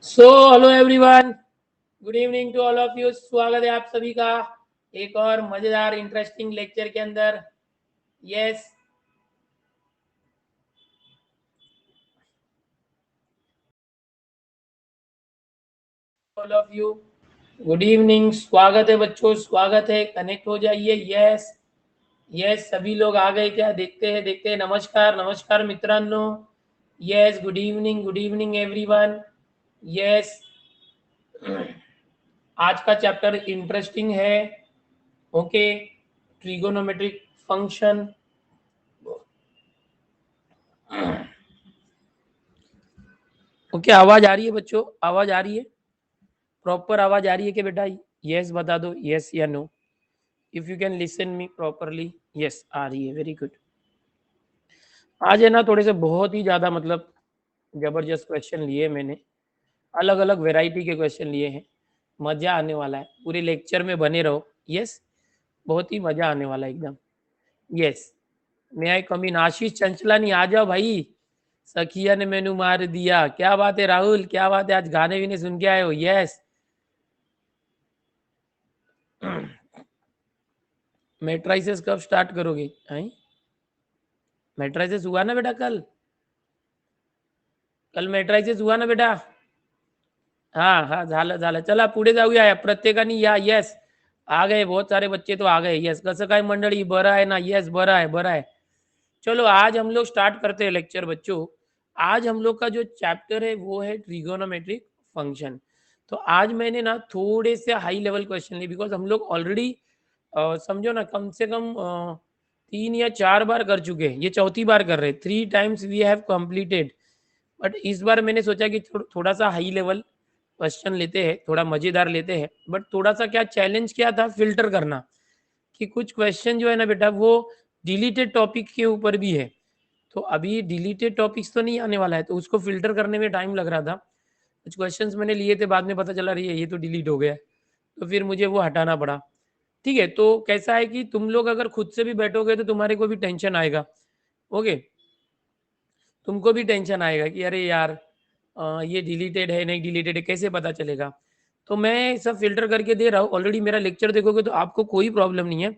So hello everyone, good evening to all of you. स्वागत है आप सभी का एक और मजेदार इंटरेस्टिंग लेक्चर के अंदर। Yes, all of you good evening, स्वागत है बच्चों, स्वागत है। कनेक्ट हो जाइए। यस यस, सभी लोग आ गए क्या? देखते हैं। नमस्कार नमस्कार मित्रांनो। Yes, good evening everyone. Yes, आज का चैप्टर इंटरेस्टिंग है। Okay, trigonometric function. ओके, आवाज आ रही है बच्चों? आवाज आ रही है? प्रॉपर आवाज आ रही है कि बेटा? यस बता दो, यस या no. If you can listen me properly. Yes, आ रही है, वेरी गुड। आज है ना, थोड़े से बहुत ही ज्यादा मतलब जबरदस्त क्वेश्चन लिए मैंने। अलग अलग वेराइटी के क्वेश्चन लिए हैं। मजा आने वाला है, पूरे लेक्चर में बने रहो। यस, बहुत ही मजा आने वाला है एकदम। यस, मैं आई कमीन आशीष चंचलानी, आ जाओ भाई। सखिया ने मैनू मार दिया, क्या बात है राहुल, क्या बात है, आज गाने भी नहीं सुन के आए हो? यस। मेट्राइसिस कब स्टार्ट करोगे? हैं? मेट्राइसिस हुआ ना बेटा कल? कल मेट्राइसिस हुआ ना बेटा? हाँ हाँ, झालं झालं, चला पुढे जाऊया प्रत्येकाने या. येस, आ गए बहुत सारे बच्चे तो आ गए. येस, कसं काय मंडळी, बरं आहे ना? येस, बरं आहे बरं आहे. चलो आज हम लोग स्टार्ट करते हैं लेक्चर बच्चों। आज हम लोग का जो चैप्टर है वो है ट्रिगोनोमेट्रिक फंक्शन। तो आज मैंने ना थोड़े से हाई लेवल क्वेश्चन लिए, बिकॉज हम लोग ऑलरेडी समझो ना, कम से कम 3 या 4 बार कर चुके हैं, ये चौथी बार कर रहे हैं। 3 times we have completed. But इस बार मैंने सोचा कि थोड़ा सा हाई लेवल क्वेश्चन लेते हैं, थोड़ा मजेदार लेते हैं। बट थोड़ा सा क्या चैलेंज क्या था, फिल्टर करना, कि कुछ क्वेश्चन जो है ना बेटा वो डिलीटेड टॉपिक के ऊपर भी है। तो अभी डिलीटेड टॉपिक्स तो नहीं आने वाला है, तो उसको फिल्टर करने में टाइम लग रहा था। कुछ क्वेश्चंस मैंने लिए थे, बाद में पता चला रही है ये तो डिलीट हो गया है, तो फिर मुझे वो हटाना पड़ा। ठीक है, तो कैसा है कि तुम लोग अगर खुद से भी बैठोगे तो तुम्हारे को भी टेंशन आएगा। ओके, तुमको भी टेंशन आएगा कि अरे यार, ये डिलीटेड है नहीं डिलीटेड है, कैसे पता चलेगा? तो मैं सब फिल्टर करके दे रहा हूँ। ऑलरेडी मेरा लेक्चर देखोगे तो आपको कोई प्रॉब्लम नहीं है।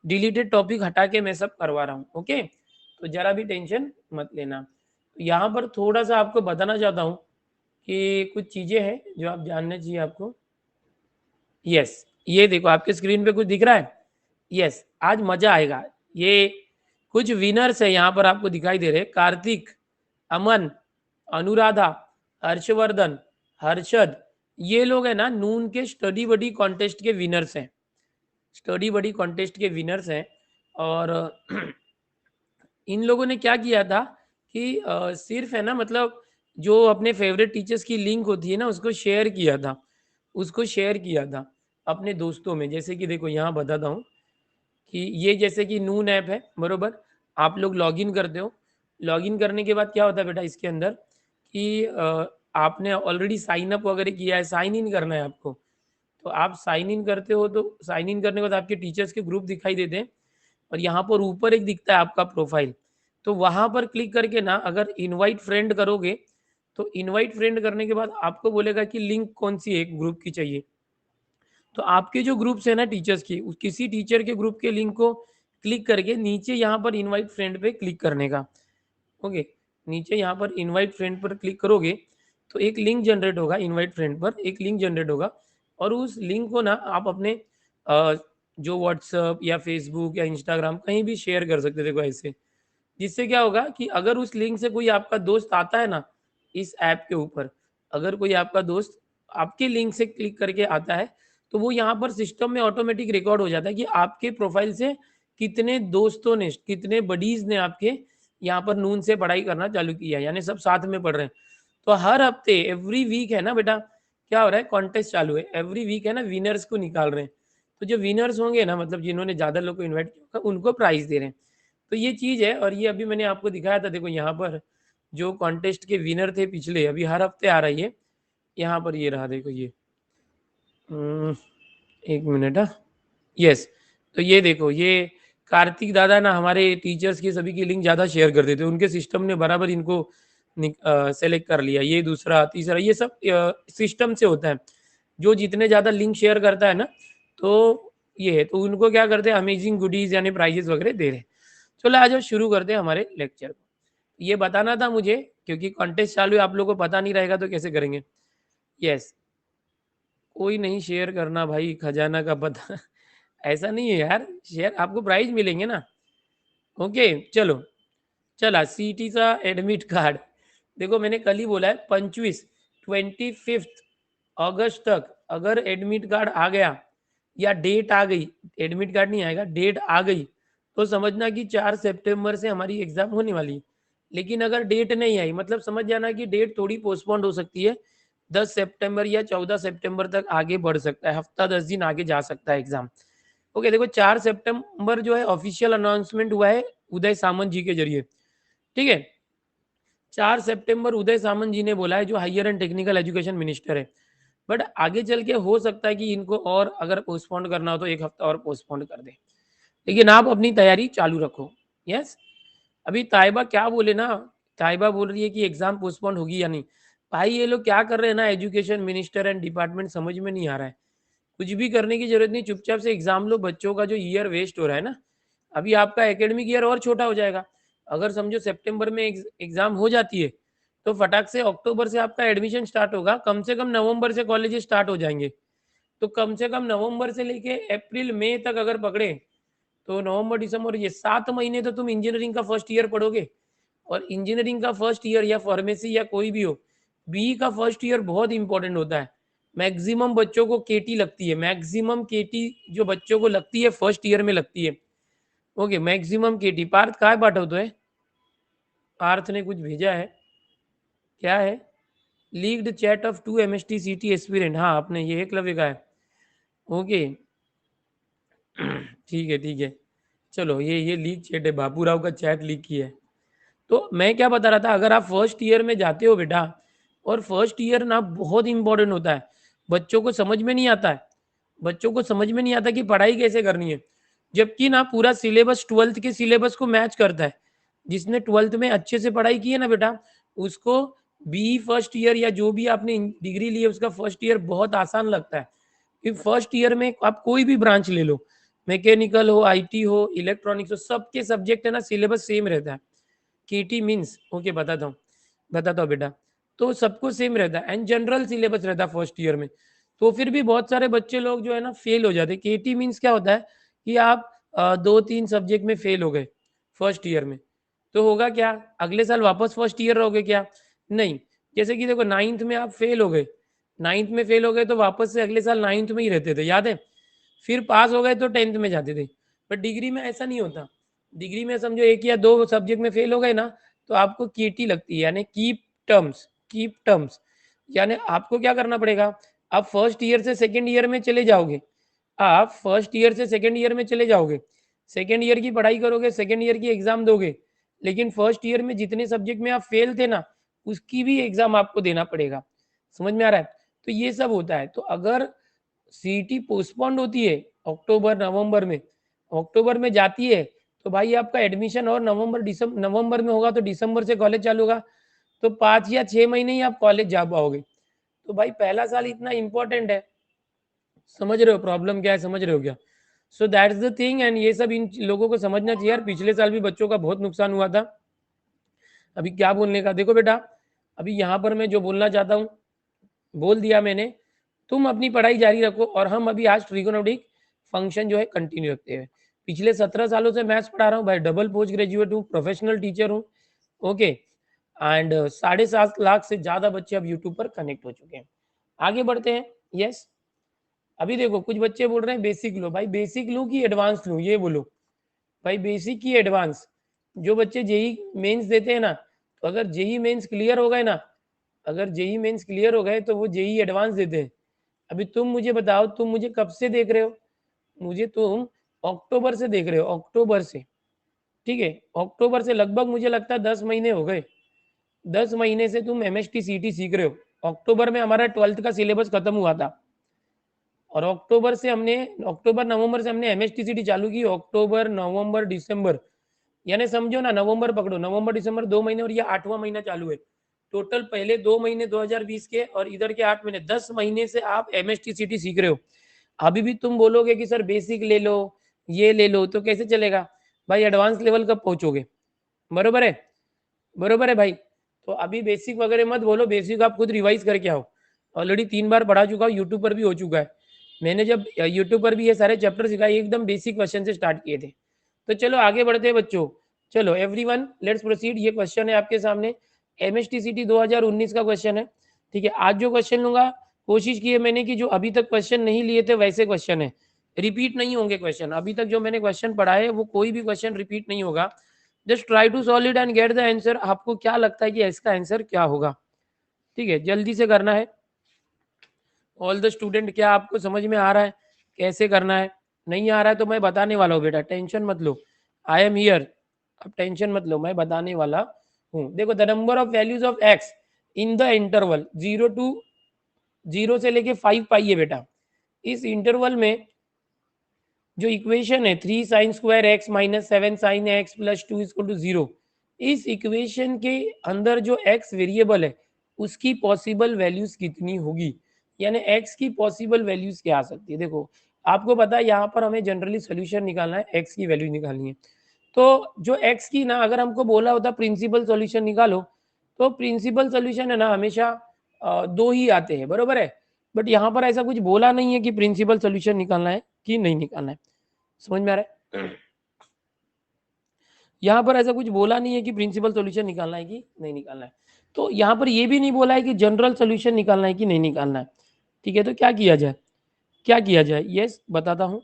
डिलीटेड टॉपिक हटा के मैं सब करवा रहा हूँ। ओके, तो जरा भी टेंशन मत लेना। तो यहाँ पर थोड़ा सा आपको बताना चाहता हूँ कि कुछ चीज़ें हैं जो आप जानना चाहिए आपको। यस, ये देखो आपके स्क्रीन पे कुछ दिख रहा है। यस, आज मजा आएगा। ये कुछ विनर्स है यहाँ पर आपको दिखाई दे रहे हैं। कार्तिक, अमन, अनुराधा, हर्षवर्धन, हर्षद, ये लोग है ना नून के स्टडी बडी कॉन्टेस्ट के विनर्स हैं। स्टडी बडी कॉन्टेस्ट के विनर्स हैं। और इन लोगों ने क्या किया था कि सिर्फ है ना, मतलब जो अपने फेवरेट टीचर्स की लिंक होती है ना, उसको शेयर किया था। उसको शेयर किया था अपने दोस्तों में। जैसे कि देखो यहाँ बताता हूँ कि ये जैसे कि नून ऐप है, बरोबर? आप लोग लॉगिन करते हो। लॉगिन करने के बाद क्या होता है बेटा इसके अंदर कि आपने ऑलरेडी साइन अप वगैरह किया है, साइन इन करना है आपको। तो आप साइन इन करते हो, तो साइन इन करने के बाद आपके टीचर्स के ग्रुप दिखाई देते हैं। और यहाँ पर ऊपर एक दिखता है आपका प्रोफाइल। तो वहाँ पर क्लिक करके ना अगर इनवाइट फ्रेंड करोगे, तो इनवाइट फ्रेंड करने के बाद आपको बोलेगा कि लिंक कौन सी एक ग्रुप की चाहिए। तो आपके जो ग्रुप्स है ना टीचर्स की, किसी टीचर के ग्रुप के लिंक को क्लिक करके नीचे यहाँ पर इनवाइट फ्रेंड पे क्लिक करने का। ओके, नीचे यहाँ पर इनवाइट फ्रेंड पर क्लिक करोगे तो एक लिंक जनरेट होगा। इनवाइट फ्रेंड पर एक लिंक जनरेट होगा, और उस लिंक को ना आप अपने जो व्हाट्सअप या फेसबुक या इंस्टाग्राम कहीं भी शेयर कर सकते थे, देखो ऐसे। जिससे क्या होगा कि अगर उस लिंक से कोई आपका दोस्त आता है ना इस ऐप के ऊपर, अगर कोई आपका दोस्त आपके लिंक से क्लिक करके आता है, तो वो यहाँ पर सिस्टम में ऑटोमेटिक रिकॉर्ड हो जाता है कि आपके प्रोफाइल से कितने दोस्तों ने, कितने बडीज ने आपके यहाँ पर नून से पढ़ाई करना चालू किया, यानी सब साथ में पढ़ रहे हैं। तो हर हफ्ते, एवरी वीक है ना बेटा, क्या हो रहा है, कॉन्टेस्ट चालू है। एवरी वीक है ना, विनर्स को निकाल रहे हैं। तो जो विनर्स होंगे ना, मतलब जिन्होंने ज्यादा लोग को इन्वाइट किया उनको प्राइज दे रहे हैं। तो ये चीज है। और ये अभी मैंने आपको दिखाया था, देखो यहाँ पर जो कॉन्टेस्ट के विनर थे पिछले, अभी हर हफ्ते आ रही है यहाँ पर। ये रहा देखो ये। एक मिनट। हाँ, यस, तो ये देखो, ये कार्तिक दादा ना हमारे टीचर्स की सभी की लिंक ज़्यादा शेयर कर देते, उनके सिस्टम ने बराबर इनको सेलेक्ट कर लिया, ये दूसरा तीसरा, ये सब सिस्टम से होता है। जो जितने ज़्यादा लिंक शेयर करता है ना, तो ये है, तो उनको क्या करते हैं, अमेजिंग गुडीज यानी प्राइजेस वगैरह दे रहे हैं। चलो आज शुरू करते हैं हमारे लेक्चर को। ये बताना था मुझे, क्योंकि कॉन्टेस्ट चालू है, आप लोगों को पता नहीं रहेगा तो कैसे करेंगे। यस, कोई नहीं शेयर करना भाई, खजाना का पता ऐसा नहीं है यार, शेयर आपको प्राइज मिलेंगे ना। ओके चलो, चला सीटी का एडमिट कार्ड। देखो मैंने कल ही बोला है 25 अगस्त तक अगर एडमिट कार्ड आ गया या डेट आ गई, एडमिट कार्ड नहीं आएगा, डेट आ गई, तो समझना कि 4 सितंबर से हमारी एग्जाम होने वाली है। लेकिन अगर डेट नहीं आई, मतलब समझ जाना कि डेट थोड़ी पोस्टपोन्ड हो सकती है, 10 सितंबर या 14 सितंबर तक आगे बढ़ सकता है, हफ्ता 10 दिन आगे जा सकता है एग्जाम। ओके देखो 4 सितंबर जो है ऑफिशियल अनाउंसमेंट हुआ है उदय सामंत जी के जरिए, ठीक है। 4 सितंबर उदय सामंत जी ने बोला है, जो higher and technical education minister है। बट आगे चल के हो सकता है कि इनको और अगर पोस्टपोन करना हो तो एक हफ्ता और पोस्टपोन कर दे, लेकिन आप अपनी तैयारी चालू रखो। यस, अभी ताइबा क्या बोले ना, ताइबा बोल रही है कि एग्जाम पोस्टपोन होगी या नहीं। भाई ये लोग क्या कर रहे हैं ना, एजुकेशन मिनिस्टर एंड डिपार्टमेंट, समझ में नहीं आ रहा है। कुछ भी करने की जरूरत नहीं, चुपचाप से एग्जाम लो, बच्चों का जो ईयर वेस्ट हो रहा है ना। अभी आपका एकेडमिक ईयर और छोटा हो जाएगा। अगर समझो सितंबर में एग्जाम हो जाती है, तो फटाक से अक्टूबर से आपका एडमिशन स्टार्ट होगा, कम से कम नवंबर से कॉलेज स्टार्ट हो जाएंगे। तो कम से कम नवंबर से लेके अप्रैल मई तक अगर पकड़े, तो नवंबर दिसंबर ये 7 महीने तो तुम इंजीनियरिंग का फर्स्ट ईयर पढ़ोगे। और इंजीनियरिंग का फर्स्ट ईयर या फार्मेसी या कोई भी हो, बी का फर्स्ट ईयर बहुत इंपॉर्टेंट होता है। मैक्सिमम बच्चों को केटी लगती है, मैक्सिमम केटी जो बच्चों को लगती है फर्स्ट ईयर में लगती है। ओके मैक्सिमम केटी। पार्थ काय पाठवतोय? पार्थ ने कुछ भेजा है, क्या है? लीक्ड चैट ऑफ 2 एमएसटी सीटी एस्पिरेंट। हाँ आपने ये एकलव्य का है। ओके ठीक है ठीक है, चलो ये लीक चैट है, बाबूराव का चैट लीक किया है। तो मैं क्या बता रहा था, अगर आप फर्स्ट ईयर में जाते हो बेटा, और फर्स्ट ईयर ना बहुत इंपॉर्टेंट होता है, बच्चों को समझ में नहीं आता है, बच्चों को समझ में नहीं आता कि पढ़ाई कैसे करनी है। जबकि ना पूरा सिलेबस 12th के सिलेबस को मैच करता है। जिसने 12th में अच्छे से पढ़ाई की है ना बेटा, उसको बी फर्स्ट ईयर या जो भी आपने डिग्री ली है उसका फर्स्ट ईयर बहुत आसान लगता है। कि फर्स्ट ईयर में आप कोई भी ब्रांच ले लो, मैकेनिकल हो, आईटी हो, इलेक्ट्रॉनिक्स हो, सबके सब्जेक्ट है ना सिलेबस सेम रहता है। केटी मीन्स ओके बताता हूँ बेटा। तो सबको सेम रहता है एंड जनरल सिलेबस रहता है फर्स्ट ईयर में। तो फिर भी बहुत सारे बच्चे लोग जो है ना फेल हो जाते हैं। केटी मीन्स क्या होता है कि आप 2-3 सब्जेक्ट में फेल हो गए फर्स्ट ईयर में, तो होगा क्या, अगले साल वापस फर्स्ट ईयर रहोगे क्या? नहीं। जैसे कि देखो 9th में आप फेल हो गए, 9th में फेल हो गए तो वापस से अगले साल 9th में ही रहते थे, याद है? फिर पास हो गए तो 10th में जाते थे। बट डिग्री में ऐसा नहीं होता। डिग्री में समझो 1 या 2 सब्जेक्ट में फेल हो गए ना, तो आपको केटी लगती है, यानी कीप टर्म्स। यानी आपको क्या करना पड़ेगा, आप फर्स्ट ईयर से सेकंड ईयर में चले जाओगे, आप फर्स्ट ईयर से सेकंड ईयर में चले जाओगे, सेकंड ईयर की पढ़ाई करोगे, सेकंड ईयर की एग्जाम दोगे, लेकिन फर्स्ट ईयर में जितने सब्जेक्ट में आप फेल थे ना, उसकी भी एग्जाम आपको देना पड़ेगा। समझ में आ रहा है? तो ये सब होता है। तो अगर सीटी पोस्टपोन्ड होती है अक्टूबर नवंबर में, अक्टूबर में जाती है, तो भाई आपका एडमिशन और नवंबर में होगा, तो दिसंबर से कॉलेज चालू होगा, तो 5 या 6 महीने ही आप कॉलेज जा पाओगे। तो भाई पहला साल इतना इंपॉर्टेंट है। समझ रहे हो प्रॉब्लम क्या है, समझ रहे हो क्या? So that's the thing, and ये सब इन लोगों को समझना चाहिए यार। पिछले साल भी बच्चों का बहुत नुकसान हुआ था। अभी क्या बोलने का, देखो बेटा, अभी यहाँ पर मैं जो बोलना चाहता हूँ बोल दिया मैंने। तुम अपनी पढ़ाई जारी रखो, और हम अभी आज ट्रिगोनोमेट्रिक फंक्शन जो है कंटिन्यू रखते हैं। पिछले 17 सालों से मैथ्स पढ़ा रहा हूँ भाई, डबल पोस्ट ग्रेजुएट हूँ, प्रोफेशनल टीचर हूँ। ओके एंड 7.5 लाख से ज्यादा बच्चे अब यूट्यूब पर कनेक्ट हो चुके हैं। आगे बढ़ते हैं। यस, अभी देखो कुछ बच्चे बोल रहे हैं बेसिक लो, भाई बेसिक लूँ कि एडवांस लूँ, ये बोलो भाई, बेसिक की एडवांस। जो बच्चे जेई मेंस देते हैं ना, तो अगर जेई मेंस क्लियर हो गए ना, अगर जेई मेंस क्लियर हो गए तो वो जेई एडवांस देते हैं। अभी तुम मुझे बताओ, तुम मुझे कब से देख रहे हो? मुझे तुम अक्टूबर से देख रहे हो, अक्टूबर से, ठीक है। अक्टूबर से लगभग मुझे लगता है 10 महीने हो गए। 10 महीने से तुम एमएसटी सीटी सीख रहे हो। अक्टूबर में हमारा 12th का सिलेबस खत्म हुआ था, और अक्टूबर नवंबर से हमने एमएसटी सीटी चालू की। अक्टूबर नवंबर दिसंबर, यानी समझो ना, नवंबर पकड़ो, नवंबर दिसंबर 2 महीने, और ये 8वां महीना चालू है। टोटल पहले 2 महीने 2020 के और इधर के 8 महीने, 10 महीने से आप MSTCT सीख रहे हो। अभी भी तुम बोलोगे कि सर बेसिक ले लो, ये ले लो, तो कैसे चलेगा भाई? एडवांस लेवल कब पहुंचोगे? बरोबर है, बरोबर है भाई। तो अभी बेसिक वगैरह मत बोलो, बेसिक आप खुद रिवाइज करके आओ। ऑलरेडी 3 बार पढ़ा चुका हूँ, यूट्यूब पर भी हो चुका है। मैंने जब यूट्यूब पर भी ये सारे चैप्टर सिखाए, एकदम बेसिक क्वेश्चन से स्टार्ट किए थे। तो चलो आगे बढ़ते हैं बच्चों। चलो एवरीवन लेट्स प्रोसीड। ये क्वेश्चन है आपके सामने, MSTCT 2019 का क्वेश्चन है। ठीक है, आज जो क्वेश्चन लूंगा, कोशिश की है मैंने कि जो अभी तक क्वेश्चन नहीं लिए थे वैसे क्वेश्चन है, रिपीट नहीं होंगे क्वेश्चन। अभी तक जो मैंने क्वेश्चन पढ़ाए वो कोई भी क्वेश्चन रिपीट नहीं होगा। Just try to solve it and get the answer. आपको क्या लगता है कि इसका आंसर क्या होगा? ठीक है, जल्दी से करना है। ऑल द स्टूडेंट, क्या आपको समझ में आ रहा है कैसे करना है? नहीं आ रहा है तो मैं बताने वाला हूँ बेटा, टेंशन मत लो, आई एम हियर। अब टेंशन मत लो, मैं बताने वाला हूँ। देखो, the number of values of x in the interval 0 से लेके 5 पाई है बेटा। इस इंटरवल में जो इक्वेशन है 3 sine square x minus 7 sine x plus 2 is to 0, इस इक्वेशन के अंदर जो एक्स वेरिएबल है उसकी पॉसिबल वैल्यूज कितनी होगी, यानी एक्स की पॉसिबल वैल्यूज क्या आ सकती है? देखो, आपको पता है यहाँ पर हमें जनरली सोल्यूशन निकालना है, एक्स की वैल्यू निकालनी है। तो जो एक्स की ना, अगर हमको बोला होता प्रिंसिपल सोल्यूशन निकालो, तो प्रिंसिपल सोल्यूशन है ना हमेशा 2 ही आते हैं, बरोबर है। बट यहाँ पर ऐसा कुछ बोला नहीं है कि प्रिंसिपल सोल्यूशन निकालना है कि नहीं निकालना है। समझ में आ रहा है? यहाँ पर ऐसा कुछ बोला नहीं है कि प्रिंसिपल सॉल्यूशन निकालना है कि नहीं निकालना है। तो यहाँ पर ये भी नहीं बोला है कि जनरल सॉल्यूशन निकालना है कि नहीं निकालना है। ठीक है, तो क्या किया जाए, क्या किया जाए? यस बताता हूँ।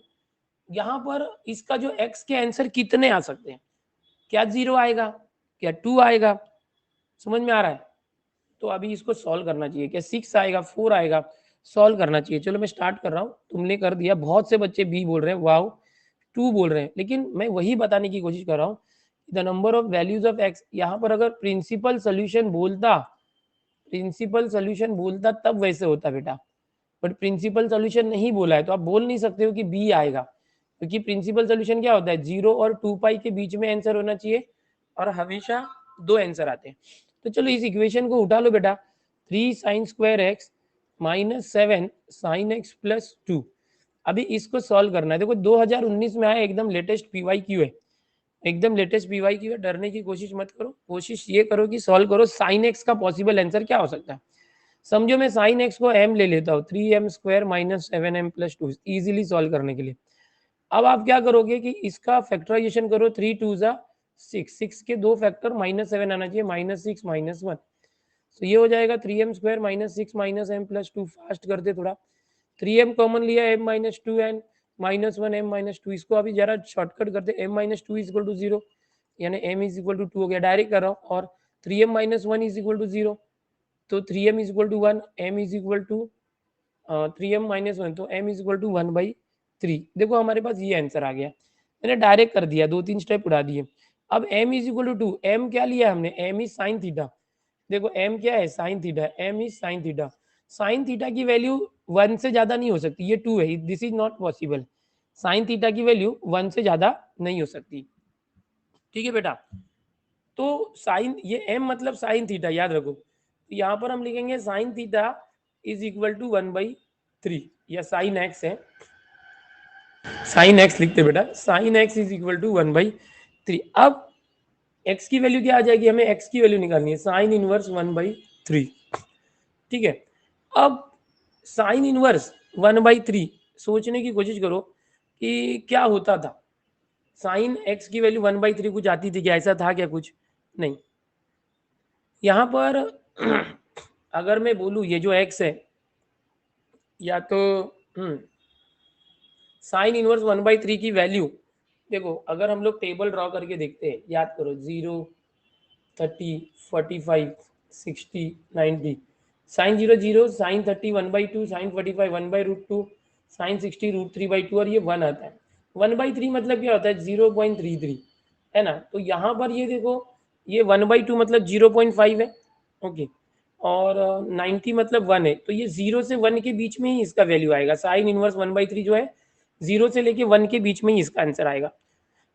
यहाँ पर इसका जो एक्स के आंसर कितने आ सकते हैं? क्या 0 आएगा, क्या 2 आएगा? समझ में आ रहा है? तो अभी इसको सॉल्व करना चाहिए। क्या 6 आएगा, 4 आएगा? सॉल्व करना चाहिए। चलो मैं स्टार्ट कर रहा हूँ, तुमने कर दिया। बहुत से बच्चे बी बोल रहे हैं, वाओ 2 बोल रहे हैं, लेकिन मैं वही बताने की कोशिश कर रहा हूँ, the number of values of x. यहाँ पर अगर प्रिंसिपल सोल्यूशन बोलता, प्रिंसिपल सोल्यूशन बोलता तब वैसे होता बेटा, बट प्रिंसिपल सोल्यूशन नहीं बोला है तो आप बोल नहीं सकते हो कि बी आएगा, क्योंकि प्रिंसिपल सोल्यूशन क्या होता है, 0 और 2 पाई के बीच में आंसर होना चाहिए, और हमेशा 2 आंसर आते हैं। तो चलो इस इक्वेशन को उठा लो बेटा, 3 sine square x minus 7 sine x plus 2। अभी इसको सॉल्व करना है। देखो 2019 में आया, एकदम लेटेस्ट PYQ है, एकदम लेटेस्ट PYQ है। डरने की कोशिश मत करो, कोशिश ये करो कि सॉल्व करो साइन एक्स का पॉसिबल आंसर क्या हो सकता है। समझो मैं साइन एक्स को m ले लेता हूँ, 3m square minus 7m plus 2, easily solve करने के लिए। अब आप क्या करोगे कि इसका फैक्टराइजेशन करो, 3 2 जा 6, 6 के 2 फैक्टर माइनस 7 आना चाहिए, माइनस 6 माइनस 1। तो ये हो जाएगा 3m square minus 6 minus m plus 2। Fast करते थोड़ा, 3m कॉमन लिया, m minus 2 and minus 1 m minus 2। इसको अभी जरा शॉर्टकट करते, m minus 2 is equal to 0, यानी m इज इक्वल टू 2 हो गया। डायरेक्ट कर रहा हूँ, और 3m minus 1 is equal to 0, तो 3m is equal to 1, m is equal to 3m minus 1, तो m इज इक्वल टू 1/3। देखो हमारे पास ये आंसर आ गया, मैंने डायरेक्ट कर दिया, 2-3 स्टेप उड़ा दिए। अब m is equal to 2, m क्या लिया हमने, m इज साइन थीटा। देखो m क्या है, sine theta, m is sine theta. Sine theta की वैल्यू 1 से ज्यादा नहीं हो सकती, ये 2 है, this is not possible. Sine theta की वैल्यू 1 से ज्यादा नहीं हो सकती। ठीक है बेटा, तो साइन, ये m मतलब साइन थीटा, याद रखो। तो यहाँ पर हम लिखेंगे sine theta is equal to 1/3, या साइन एक्स है, साइन एक्स लिखते बेटा, sine x is equal to 1/3। अब x की वैल्यू क्या आ जाएगी, हमें x की वैल्यू निकालनी है, साइन इनवर्स 1/3। ठीक है, अब साइन इनवर्स 1/3, सोचने की कोशिश करो कि क्या होता था। साइन x की वैल्यू 1/3 कुछ आती थी क्या, ऐसा था क्या कुछ? नहीं। यहाँ पर अगर मैं बोलूँ ये जो x है, या तो साइन इनवर्स 1/3 की वैल्यू, देखो अगर हम लोग टेबल ड्रॉ करके देखते हैं, याद करो 0 30 45 60 90, साइन 0 0, साइन 30 1/2, साइन 45 1/√2, साइन 60 √3/2, और ये 1 आता है। 1/3 मतलब क्या होता है, 0.33 है ना। तो यहाँ पर ये देखो, ये 1/2 मतलब 0.5 है, ओके, और 90 मतलब 1 है, तो ये 0 से 1 के बीच में ही इसका वैल्यू आएगा। साइन इनवर्स 1/3 जो है 0 से लेके 1 के बीच में ही इसका आंसर आएगा।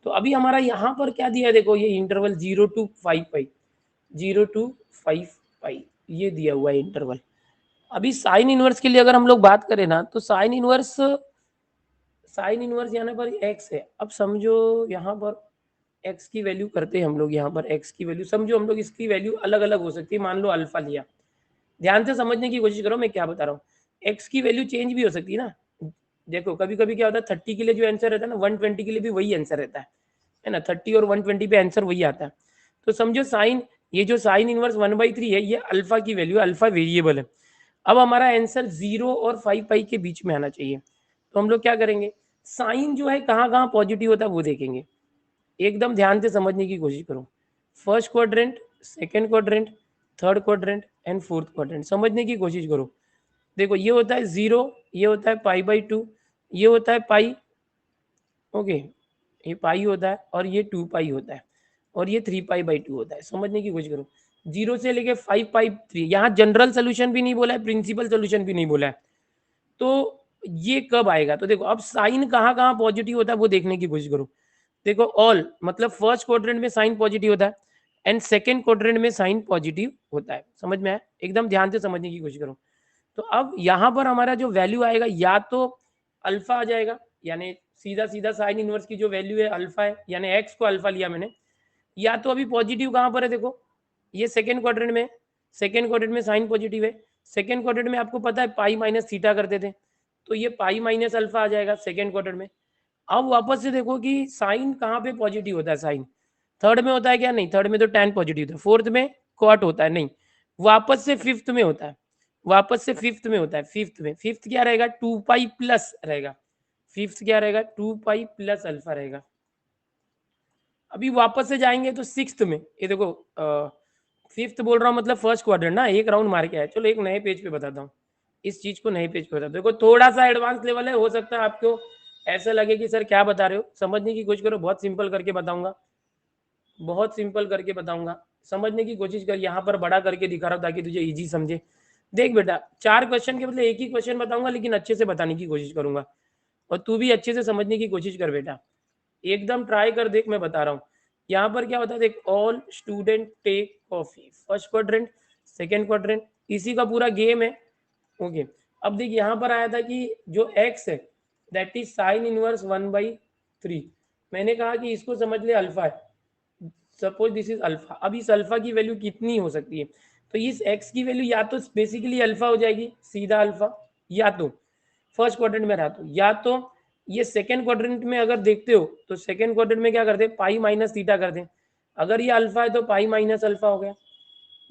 तो अभी हमारा यहाँ पर क्या दिया है, देखो ये इंटरवल 0 to 5 पाई, 0 to 5 पाई, ये दिया हुआ है इंटरवल। अभी साइन इनवर्स के लिए अगर हम लोग बात करें ना, तो साइन इनवर्स यहाँ पर x है। अब समझो यहाँ पर x की वैल्यू करते हैं हम लोग, यहाँ पर x की वैल्यू समझो हम लोग, इसकी वैल्यू अलग अलग हो सकती है। मान लो अल्फा लिया, ध्यान से समझने की कोशिश करो मैं क्या बता रहा हूँ। x की वैल्यू चेंज भी हो सकती है ना। देखो कभी कभी क्या होता है, 30 के लिए जो आंसर रहता है ना, 120 के लिए भी वही आंसर रहता है ना। 30 और 120 पे आंसर वही आता है। तो समझो साइन, ये जो साइन इनवर्स 1/3 है, ये अल्फा की वैल्यू, अल्फा वेरिएबल है। अब हमारा आंसर 0 और 5 पाई के बीच में आना चाहिए। तो हम लोग क्या करेंगे, साइन जो है कहाँ कहाँ पॉजिटिव होता है वो देखेंगे। एकदम ध्यान से समझने की कोशिश करो। First quadrant, second quadrant, third quadrant and fourth quadrant, समझने की कोशिश करो। देखो ये होता है 0, ये होता है π/2, ये होता है पाई, ओके, ये पाई होता है, और ये 2 पाई होता है, और ये 3π/2 होता है। समझने की कोशिश करो। 0 से लेके 5π/3, यहाँ जनरल सोल्यूशन भी नहीं बोला है, प्रिंसिपल सोल्यूशन भी नहीं बोला है। तो ये कब आएगा, तो देखो अब साइन कहाँ कहाँ पॉजिटिव होता है वो देखने की कोशिश करो। देखो ऑल मतलब फर्स्ट क्वाड्रेंट में साइन पॉजिटिव होता है, एंड सेकंड क्वाड्रेंट में साइन पॉजिटिव होता है। समझ में आया, एकदम ध्यान से समझने की कोशिश करो। तो अब यहाँ पर हमारा जो वैल्यू आएगा, या तो अल्फा आ जाएगा, यानी सीधा सीधा साइन इनवर्स की जो वैल्यू है अल्फा है, यानी एक्स को अल्फा लिया मैंने। या तो अभी पॉजिटिव कहाँ पर है, देखो ये सेकंड क्वाड्रेंट में, सेकंड क्वाड्रेंट में साइन पॉजिटिव है। सेकंड क्वाड्रेंट में आपको पता है पाई माइनस थीटा करते थे, तो ये पाई माइनस अल्फा आ जाएगा सेकंड क्वाड्रेंट में। अब वापस से देखो कि साइन कहाँ पे पॉजिटिव होता है, साइन थर्ड में होता है क्या, नहीं, थर्ड में तो tan पॉजिटिव था। फोर्थ में कॉट होता है, नहीं, वापस से फिफ्थ में होता है, वापस से फिफ्थ में होता है। फिफ्थ में, फिफ्थ क्या रहेगा, 2 पाई प्लस रहेगा। फिफ्थ क्या रहेगा, 2 पाई प्लस अल्फा रहेगा। अभी वापस से जाएंगे तो सिक्स्थ में, ये देखो फिफ्थ बोल रहा हूँ मतलब फर्स्ट क्वाड्रेंट ना, एक राउंड मार के आया। चलो एक नए पेज पे बताता हूँ, इस चीज को नए पेज पे बताता हूँ। देखो थोड़ा सा एडवांस लेवल है, हो सकता है आपको ऐसा लगे कि सर क्या बता रहे हो। समझने की कोशिश करो, बहुत सिंपल करके बताऊंगा, बहुत सिंपल करके बताऊंगा। समझने की कोशिश कर, यहाँ पर बड़ा करके दिखा रहा हूँ ताकि तुझे इजी समझे। देख बेटा, 4 क्वेश्चन के बदले एक ही क्वेश्चन बताऊंगा, लेकिन अच्छे से बताने की कोशिश करूंगा, और तू भी अच्छे से समझने की कोशिश कर बेटा, एकदम ट्राई कर देख। मैं बता रहा हूँ यहाँ पर क्या होता है, देख all student take coffee, first quadrant, second quadrant, इसी का पूरा गेम है। ओके, अब देख यहाँ पर आया था कि जो एक्स है दैट इज साइन इनवर्स 1/3। मैंने कहा कि इसको समझ ले अल्फा है, सपोज दिस इज अल्फा। अब इस अल्फा की वैल्यू कितनी हो सकती है, तो इस एक्स की वैल्यू या तो बेसिकली अल्फा हो जाएगी, सीधा अल्फा, या तो फर्स्ट क्वाड्रेंट में रहा तो, या तो ये सेकंड क्वाड्रेंट में अगर देखते हो तो सेकंड क्वाड्रेंट में क्या करते हैं, पाई माइनस थीटा करते हैं। अगर ये अल्फा है तो पाई माइनस अल्फा हो गया।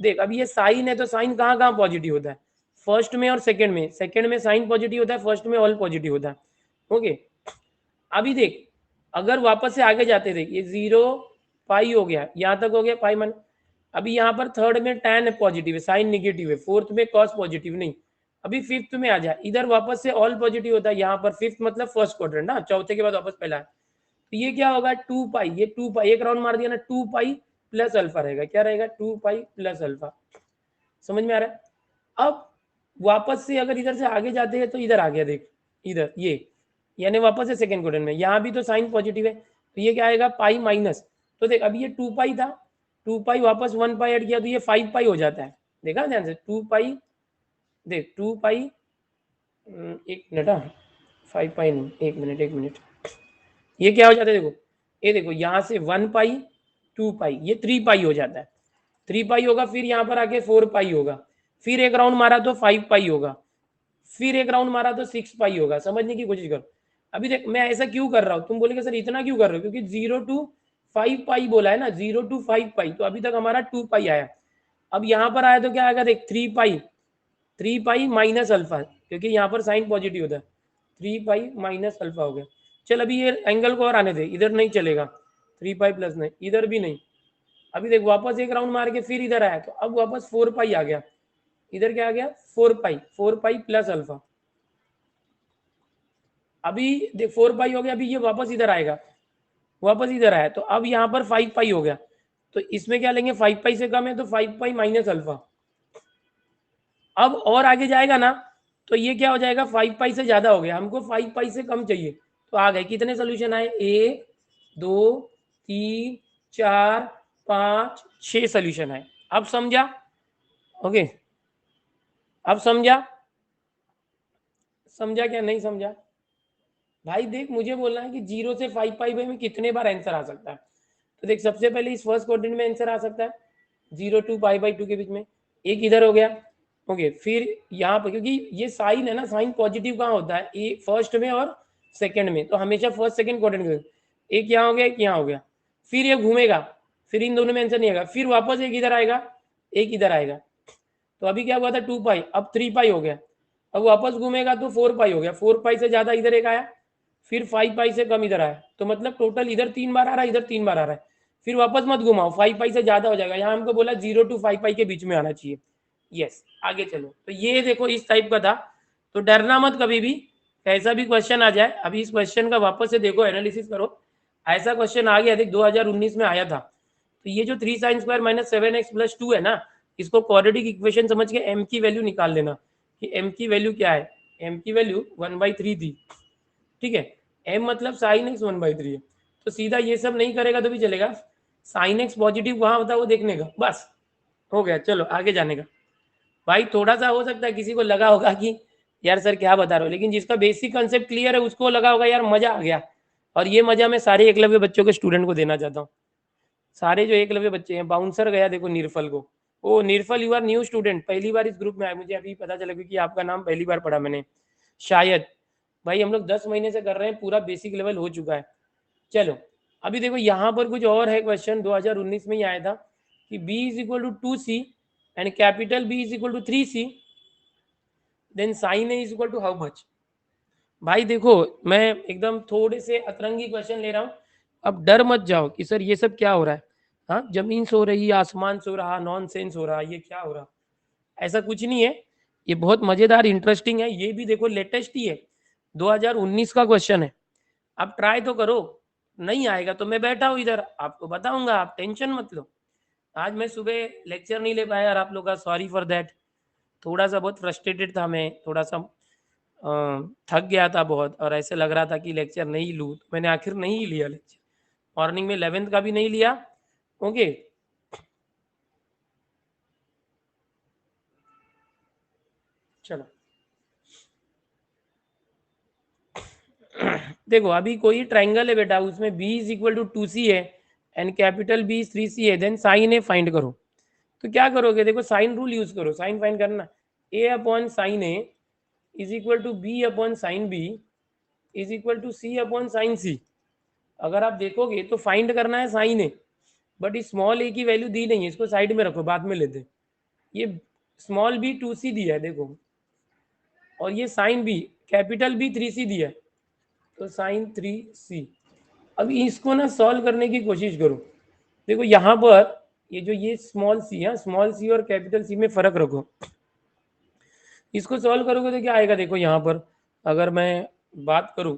देख अब ये साइन है, तो साइन कहाँ कहाँ पॉजिटिव होता है, फर्स्ट में और सेकंड में। सेकंड में साइन पॉजिटिव होता है, फर्स्ट में ऑल पॉजिटिव होता है। ओके, अभी देख अगर वापस से आगे जाते, देख ये 0 पाई हो गया, यहाँ तक हो गया पाई मान। अभी यहाँ पर थर्ड में tan पॉजिटिव है, साइन निगेटिव है, फोर्थ में कॉस पॉजिटिव नहीं। अभी फिफ्थ में आ जाए, इधर वापस से ऑल पॉजिटिव होता है, यहाँ पर फिफ्थ मतलब फर्स्ट क्वाड्रेंट ना, चौथे के बाद वापस पहला है। तो ये क्या होगा, 2 पाई, ये 2 पाई एक राउंड मार दिया ना, 2 पाई प्लस अल्फा रहेगा। क्या रहेगा, 2 पाई प्लस अल्फा। समझ में आ रहा है। अब वापस से अगर इधर से आगे जाते हैं तो इधर आ गया, देख इधर ये, यानी वापस से सेकंड क्वाड्रेंट में, यहाँ भी तो साइन पॉजिटिव है, तो ये क्या आएगा, पाई माइनस। तो देख अभी ये 2 पाई था, 2 पाई वापस 1 पाई ऐड किया तो ये 5 पाई हो जाता है। देखा ध्यान से, 2 पाई, देख 2 पाई, एक मिनट, हाँ 5 पाई नहीं, एक मिनट, ये क्या हो जाता है, देखो ये देखो यहाँ से 1 पाई, 2 पाई, ये 3 पाई हो जाता है। 3 पाई होगा, फिर यहाँ पर आके 4 पाई होगा, फिर एक राउंड मारा तो 5 पाई होगा, फिर एक राउंड मारा तो 6 पाई होगा। समझने की कोशिश करो। अभी देख मैं ऐसा क्यों कर रहा हूँ, तुम बोलेगे सर इतना क्यों कर रहे हो, क्योंकि 0 to 5 पाई बोला है ना, 0 to 5 पाई, तो अभी तक हमारा 2 पाई आया। अब यहाँ पर आया तो क्या आएगा, देख 3 पाई, 3 पाई माइनस अल्फा, क्योंकि यहाँ पर साइन पॉजिटिव होता है, 3 पाई माइनस अल्फा हो गया। चल अभी ये एंगल को और आने दे, इधर नहीं चलेगा, 3 पाई प्लस नहीं, इधर भी नहीं। अभी देख वापस एक राउंड मार के फिर इधर आया, तो अब वापस 4 पाई आ गया, इधर क्या आ गया, 4 पाई, 4 पाई प्लस अल्फा। अभी देख 4 पाई हो गया, अभी ये वापस इधर आएगा, वापस इधर आया, तो अब यहाँ पर 5 पाई हो गया। तो इसमें क्या लेंगे, 5 पाई से कम है तो 5 पाई माइनस अल्फा। अब और आगे जाएगा ना, तो ये क्या हो जाएगा, 5 पाई से ज्यादा हो गया, हमको 5 पाई से कम चाहिए। तो आ गए कितने सोल्यूशन आए, 1 2 3 4 5 6 सोल्यूशन आए। अब समझा, ओके, अब समझा? समझा क्या नहीं समझा? भाई देख, मुझे बोलना है कि 0 से 5 पाई बाई में कितने बार आंसर आ सकता है। तो देख, सबसे पहले इस फर्स्ट क्वाड्रेंट में आंसर आ सकता है 0 टू पाई बाई 2 के बीच में, एक इधर हो गया। ओके, फिर यहाँ पर क्योंकि ये साइन है ना, साइन पॉजिटिव कहाँ होता है, ए फर्स्ट में और सेकंड में, तो हमेशा फर्स्ट सेकंड क्वाड्रेंट में। एक यहाँ हो गया, एक यहाँ हो गया, फिर ये घूमेगा, फिर इन दोनों में आंसर नहीं आएगा, फिर वापस एक इधर आएगा, एक इधर आएगा। तो अभी क्या हुआ था 2 पाई, अब 3 पाई हो गया। अब वापस घूमेगा तो 4 पाई हो गया, 4 पाई से ज्यादा इधर एक आया, फिर 5 पाई से कम इधर आया, तो मतलब टोटल इधर 3 बार आ रहा है, इधर 3 बार आ रहा है। फिर वापस मत घुमाओ, 5 पाई से ज्यादा हो जाएगा। यहाँ हमको बोला 0 टू 5 पाई के बीच में आना चाहिए। यस, आगे चलो। तो ये देखो इस टाइप का था, तो डरना मत कभी भी, कैसा भी क्वेश्चन आ जाए। अभी इस क्वेश्चन का वापस से देखो, एनालिसिस करो। ऐसा क्वेश्चन आ गया, देख 2019 में आया था। तो ये जो 3 sine square minus 7x plus 2 है ना, इसको क्वाड्रेटिक इक्वेशन समझ के m की वैल्यू निकाल लेना कि m की वैल्यू क्या है। m की वैल्यू 1/3 थी, ठीक है। m मतलब साइन x 1/3 है, तो सीधा ये सब नहीं करेगा तो भी चलेगा, साइन x पॉजिटिव कहाँ होता है वो देखने का, बस हो गया। चलो आगे जाने का। भाई थोड़ा सा हो सकता है किसी को लगा होगा कि यार सर क्या बता रहे हो, लेकिन जिसका बेसिक कंसेप्ट क्लियर है उसको लगा होगा यार मजा आ गया। और ये मजा मैं सारे एकलव्य बच्चों के स्टूडेंट को देना चाहता हूँ। सारे जो एकलव्य बच्चे हैं, बाउंसर गया देखो निर्फल को, ओ निर्फल यू आर न्यू स्टूडेंट, पहली बार इस ग्रुप में आए, मुझे अभी पता चला क्योंकि आपका नाम पहली बार पढ़ा मैंने शायद। भाई हम लोग 10 महीने से कर रहे हैं, पूरा बेसिक लेवल हो चुका है। चलो अभी देखो यहाँ पर कुछ और है क्वेश्चन, 2019 में ही आया था कि b is equal to 2c and capital B is equal to 3c, then sine a is equal to how much. भाई देखो, मैं एकदम थोड़े से अतरंगी क्वेश्चन ले रहा हूँ, अब डर मत जाओ कि सर ये सब क्या हो रहा है, हाँ जमीन सो रही, आसमान सो रहा, नॉनसेंस हो रहा, ये क्या हो रहा। ऐसा कुछ नहीं है, ये बहुत मजेदार इंटरेस्टिंग है। ये भी देखो लेटेस्ट ही है, 2019 का क्वेश्चन है। आप ट्राई तो करो, नहीं आएगा तो मैं बैठा हूँ इधर आपको बताऊंगा, आप टेंशन मत लो। आज मैं सुबह लेक्चर नहीं ले पाया और आप लोग का सॉरी फॉर दैट, थोड़ा सा बहुत फ्रस्ट्रेटेड था मैं, थोड़ा सा थक गया था बहुत, और ऐसे लग रहा था कि लेक्चर नहीं लूँ, तो मैंने आखिर नहीं लिया लेक्चर। मॉर्निंग में 11th का भी नहीं लिया। ओके, चलो देखो अभी कोई ट्राइंगल है बेटा, उसमें b is equal to 2c है एंड कैपिटल B 3c है, देन साइन ए फाइंड करो। तो क्या करोगे, देखो साइन रूल यूज करो, साइन फाइंड करना, a upon sine a is equal to b upon sine b is equal to c upon sine c. अगर आप देखोगे तो फाइंड करना है साइन ए, बट इस स्मॉल ए की वैल्यू दी नहीं है, इसको साइड में रखो, बाद में लेते। ये स्मॉल b 2c दिया है देखो, और ये sign b capital B 3c दिया है, तो साइन 3c। अब इसको ना सॉल्व करने की कोशिश करो। देखो यहाँ पर ये जो ये स्मॉल सी है, स्मॉल सी और कैपिटल सी में फर्क रखो, इसको सॉल्व करोगे तो क्या आएगा। देखो यहाँ पर अगर मैं बात करूं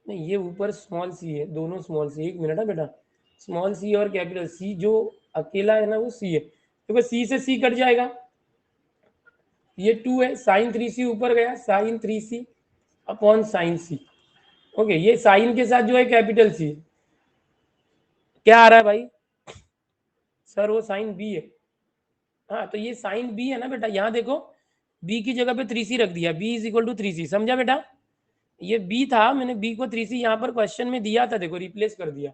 नहीं, ये ऊपर स्मॉल सी है, दोनों स्मॉल सी, एक मिनट है बेटा, स्मॉल सी और कैपिटल सी जो अकेला है ना वो सी है, देखो सी से सी कट जाएगा, ये 2 है, साइन 3c ऊपर गया, साइन 3c अपॉन साइन सी। ओके, ये साइन के साथ जो है कैपिटल सी, क्या आ रहा है भाई, सर वो साइन बी है। हाँ तो ये साइन बी है ना बेटा, यहाँ देखो बी की जगह पे 3c रख दिया, b is equal to 3c, समझा बेटा। ये b था, मैंने b को 3c यहाँ पर क्वेश्चन में दिया था, देखो रिप्लेस कर दिया,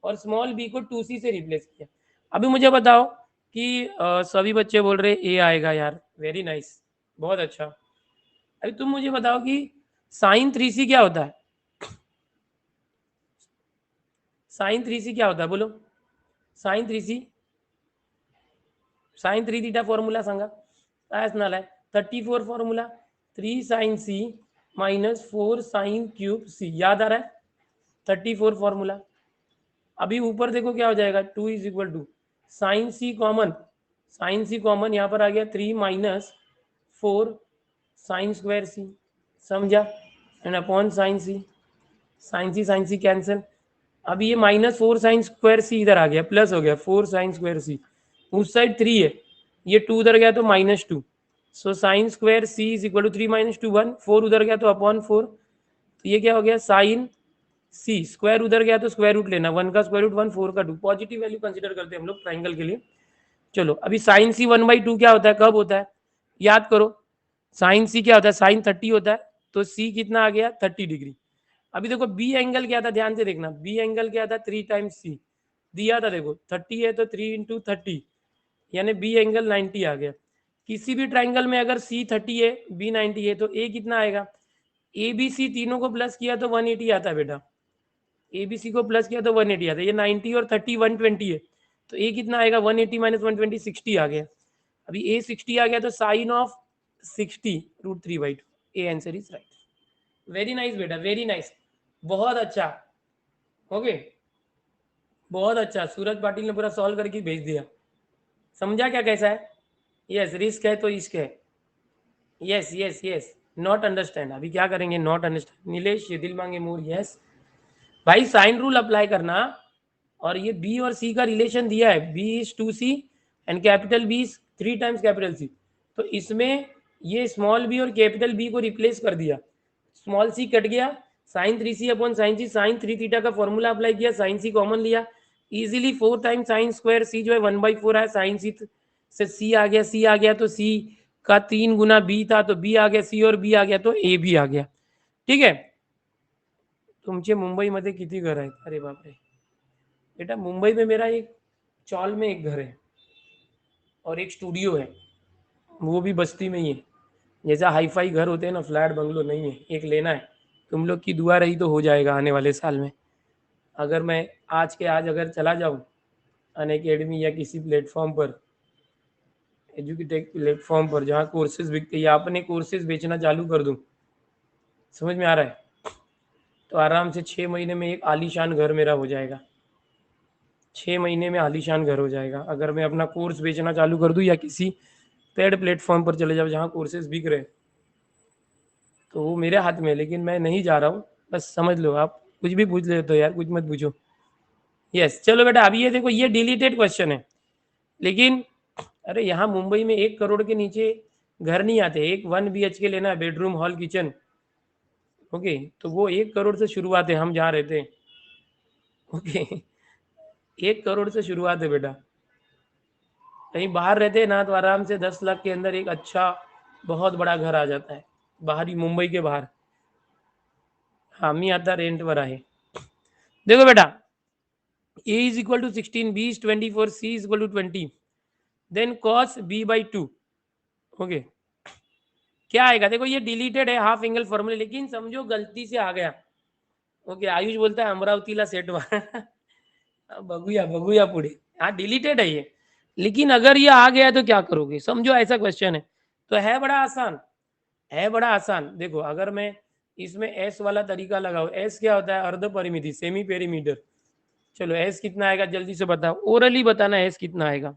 और स्मॉल b को 2c से रिप्लेस किया। अभी मुझे बताओ कि सभी बच्चे बोल रहे ए आएगा, यार वेरी नाइस, बहुत अच्छा। अभी तुम मुझे बताओ कि साइन 3c क्या होता है, साइन 3c क्या होता है बोलो, sine 3c, sine 3 theta formula सांगा काय असणार आहे, 34 formula 3 sine c minus 4 sine cube c, याद आ रहा है 34 फॉर्मूला। अभी ऊपर देखो क्या हो जाएगा, 2 is equal to sine C common, sine C common यहाँ पर आ गया 3 माइनस 4 साइन स्क्वायर सी, समझा, and upon sine C cancel. अभी ये माइनस 4 साइन स्क्वायर सी इधर आ गया, प्लस हो गया 4 साइन स्क्वायर सी, उस साइड 3 है, ये 2 उधर गया तो -2, so sine square C is equal to 3 - 2 1, 4 उधर गया तो अपॉन 4, तो ये क्या हो गया साइन सी, स्क्वायर उधर गया तो स्क्वायर रूट लेना, 1 का स्क्वायर रूट 1, 4 का 2, पॉजिटिव वैल्यू कंसिडर करते हैं हम लोग ट्राइंगल के लिए। चलो अभी साइन सी 1/2 क्या होता है, कब होता है, याद करो। साइन सी क्या होता है, साइन 30 होता है, तो सी कितना आ गया 30 डिग्री। अभी देखो बी एंगल क्या था, ध्यान से देखना, बी एंगल क्या था 3 टाइम्स सी दिया था, देखो 30 है तो 3 इंटू 30 यानी बी एंगल 90 आ गया। किसी भी ट्राइंगल में अगर सी 30 है बी 90 है तो ए कितना आएगा, ए बी सी तीनों को प्लस किया तो 180 आता है बेटा, ए बी सी को प्लस किया तो 180 आता है, ये 90 और 30 120 है, तो ए कितना आएगा 180 माइनस 120 60 आ गया। अभी ए 60 आ गया तो sine of 60 √3/2, a answer is right. Very nice बेटा, वेरी नाइस, बहुत अच्छा। ओके बहुत अच्छा, सूरज पाटिल ने पूरा सॉल्व करके भेज दिया, समझा क्या कैसा है। यस रिस्क है तो इश्क है, yes yes yes, not understand, अभी क्या करेंगे नॉट अंडरस्टैंड, नीलेश ये दिल मांगे मोर, यस भाई साइन रूल अप्लाई करना, और ये बी और सी का रिलेशन दिया है, B is 2c and capital B is 3 times capital C, तो इसमें ये स्मॉल बी और कैपिटल बी को रिप्लेस कर दिया, स्मॉल सी कट गया, sine 3c upon sine C, sine 3 theta का फॉर्मूला अप्लाई किया, साइन सी कॉमन लिया, easily 4 times sine square C जो है 1/4 है, साइन सी से सी आ गया, सी आ गया तो सी का 3 गुना बी था तो बी आ गया, सी और बी आ गया तो ए भी आ गया। ठीक है, तुमचे मुंबईमध्ये किती घर आहेत, अरे बापरे बेटा, मुंबई में मेरा एक चौल में एक घर है और एक स्टूडियो है, वो भी बस्ती में ही है, जैसा हाईफाई घर होते हैं ना, फ्लैट बंगलो नहीं है, एक लेना है, तुम लोग की दुआ रही तो हो जाएगा आने वाले साल में। अगर मैं आज के आज अगर चला जाऊँ अनअकैडमी या किसी प्लेटफॉर्म पर, एजुकेटेक प्लेटफॉर्म पर जहाँ कोर्सेज बिकते हैं या अपने कोर्सेज बेचना चालू कर दूँ, समझ में आ रहा है, तो आराम से 6 महीने में एक आलीशान घर मेरा हो जाएगा, 6 महीने में आलीशान घर हो जाएगा, अगर मैं अपना कोर्स बेचना चालू कर दूँ या किसी पेड प्लेटफॉर्म पर चले जाओ जहाँ कोर्सेज बिक रहे, तो वो मेरे हाथ में है, लेकिन मैं नहीं जा रहा हूँ, बस समझ लो आप, कुछ भी पूछ लेते हो यार, कुछ मत पूछो। यस चलो बेटा, अभी ये देखो ये डिलीटेड क्वेश्चन है, लेकिन अरे यहाँ मुंबई में 1 करोड़ के नीचे घर नहीं आते, एक 1 BHK लेना है, बेडरूम हॉल किचन, ओके, तो वो 1 करोड़ से शुरुआत है, हम जहाँ रहते हैं, ओके 1 करोड़ से शुरुआत है बेटा, कहीं बाहर रहते हैं ना तो आराम से 10 लाख के अंदर एक अच्छा बहुत बड़ा घर आ जाता है, बाहरी मुंबई के बाहर, हाँ मी आता रेंटवर आहे। देखो बेटा a is equal to 16, b is 24, c is equal to 20, then cos b/2, okay क्या आएगा, देखो ये डिलीटेड है हाफ एंगल फॉर्मूला, लेकिन समझो गलती से आ गया, ओके आयुष बोलता है अमरावतीला सेट बघूया बघूया पुढे, हाँ डिलीटेड है ये, लेकिन अगर ये आ गया तो क्या करोगे, समझो ऐसा क्वेश्चन है, तो है बड़ा आसान, है बड़ा आसान, देखो अगर मैं इसमें एस वाला तरीका लगाओ, एस क्या होता है अर्ध परिमिति सेमी पेरीमीटर, चलो एस कितना आएगा जल्दी से बताओ, ओरली बताना एस कितना आएगा,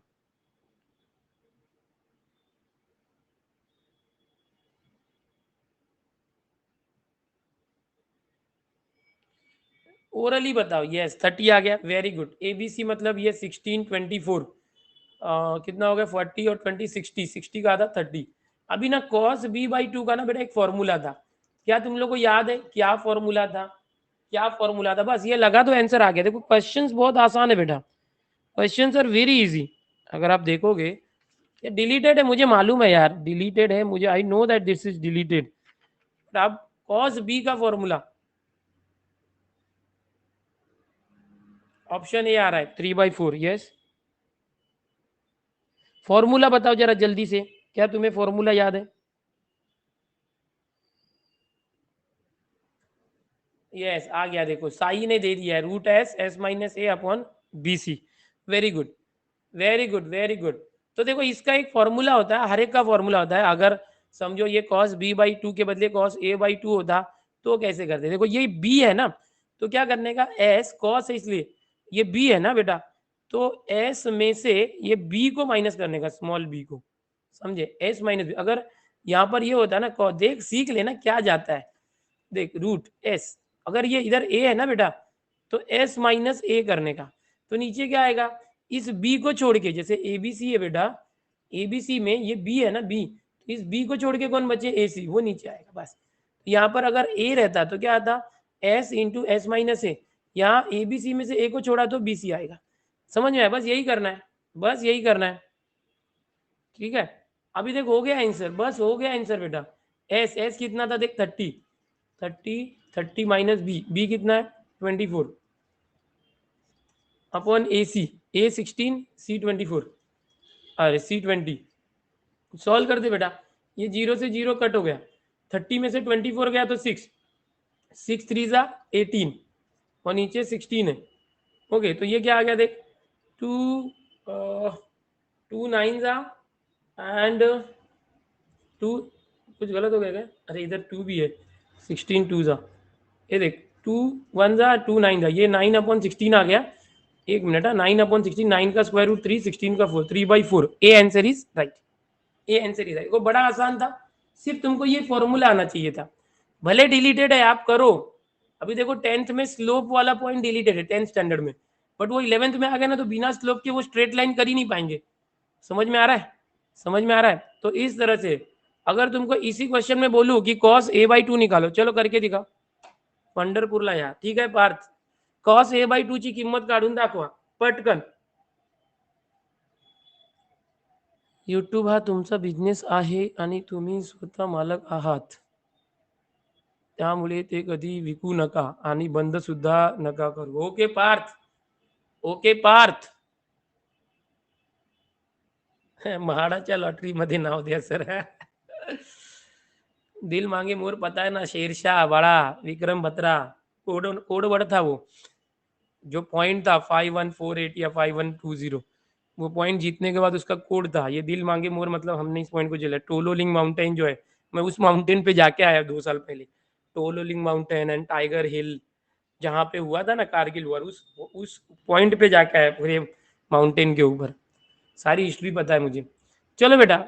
ओरली बताओ, यस 30 आ गया, वेरी गुड, एबीसी मतलब ये 16 24 कितना हो गया 40 और 20 60, 60 का आधा 30। अभी ना cos b/2 का ना बेटा एक फॉर्मूला था, क्या तुम लोग को याद है क्या फॉर्मूला था, क्या फॉर्मूला था, बस ये लगा तो आंसर आ गया। देखो क्वेश्चंस बहुत आसान है बेटा, क्वेश्चंस आर वेरी इजी, अगर आप देखोगे ये डिलीटेड है, मुझे मालूम है यार डिलीटेड है, मुझे I know that this is deleted, अब cos b का फॉर्मूला ऑप्शन ए आ रहा है 3/4, यस फॉर्मूला बताओ जरा जल्दी से, क्या तुम्हें फॉर्मूला याद है, यस आ गया, देखो साई ने दे दिया है √s(s-a/bc), very good very good very good. तो देखो इसका एक फॉर्मूला होता है, हर एक का फॉर्मूला होता है, अगर समझो ये cos b/2 के बदले cos a/2 होता तो कैसे करते, देखो ये b है ना, तो क्या करने का s cos है इसलिए ये b है ना बेटा, तो s में से ये b को माइनस करने का, स्मॉल b को, समझे, s माइनस b, अगर यहाँ पर ये होता है ना, देख सीख लेना क्या जाता है, देख रूट एस, अगर ये इधर ए है ना बेटा तो एस माइनस ए करने का, तो नीचे क्या आएगा, इस बी को छोड़ के, जैसे ए बी सी है बेटा, ए बी सी में ये बी है ना बी, तो इस बी को छोड़ के कौन बचे ए सी, वो नीचे आएगा बस। यहाँ पर अगर ए रहता तो क्या आता एस इंटू एस माइनस ए, यहाँ ए बी सी में से ए को छोड़ा तो बी सी आएगा। समझ में आया? बस यही करना है, बस यही करना है, ठीक है। अभी देख हो गया आंसर, बस हो गया आंसर बेटा। एस एस कितना था देख 30, 30 माइनस बी, बी कितना है 24 अपॉन ए सी, ए 16 सी 24, अरे सी 20। सॉल्व कर दे बेटा, ये 0 से 0 कट हो गया, 30 में से 24 गया तो 6, 6 3 जा 18 और नीचे 16 है। ओके तो ये क्या आ गया देख, 2 9 जा एंड 2, कुछ गलत हो गया क्या? अरे इधर 2 भी है, 16 2 जा, ये देख 2 1 जा 2 9 जा, ये 9 अपॉन 16 आ गया। एक मिनट है, 9 अपॉन 16, 9 का स्क्वायर रूट 3, 16 का 4, 3/4। ए answer is right, A answer is right. वो बड़ा आसान था, सिर्फ तुमको ये फॉर्मूला आना चाहिए था। भले डिलीटेड है आप करो, अभी देखो 10th में स्लोप वाला पॉइंट डिलीटेड है 10th स्टैंडर्ड में, बट वो 11th में आ गया ना, तो बिना स्लोप के वो स्ट्रेट लाइन कर ही नहीं पाएंगे। समझ में आ रहा है? समझ में आ रहा है? तो इस तरह से अगर तुमको इसी क्वेश्चन में बोलूं कि cos a/2 निकालो, चलो करके दिखाओ पंढरपूरला या, ठीक आहे पार्थ, cos a/2 ची किंमत काढून दाखवा पटकन। यूट्यूब हा तुमचा बिझनेस आहे आणि तुम्ही स्वतः मालक आहात, त्यामुळे ते कधी विकू नका आणि बंद सुद्धा नका करू। Okay Parth, okay Parth. म्हाडाच्या लॉटरीमध्ये नाव द्या सर। दिल मांगे मोर पता है ना, शेरशाह बड़ा, विक्रम बत्रा, कोड वर्ड था वो, जो पॉइंट था 5148 या 5120, वो पॉइंट जीतने के बाद उसका कोड था ये दिल मांगे मोर। मतलब हमने इस पॉइंट को झेला। टोलोलिंग माउंटेन जो है, मैं उस माउंटेन पे जाके आया 2 साल पहले, टोलोलिंग माउंटेन एंड टाइगर हिल, जहाँ पे हुआ था ना कारगिल वॉर, उस पॉइंट पे जाके आया, पूरे माउंटेन के ऊपर, सारी हिस्ट्री पता है मुझे। चलो बेटा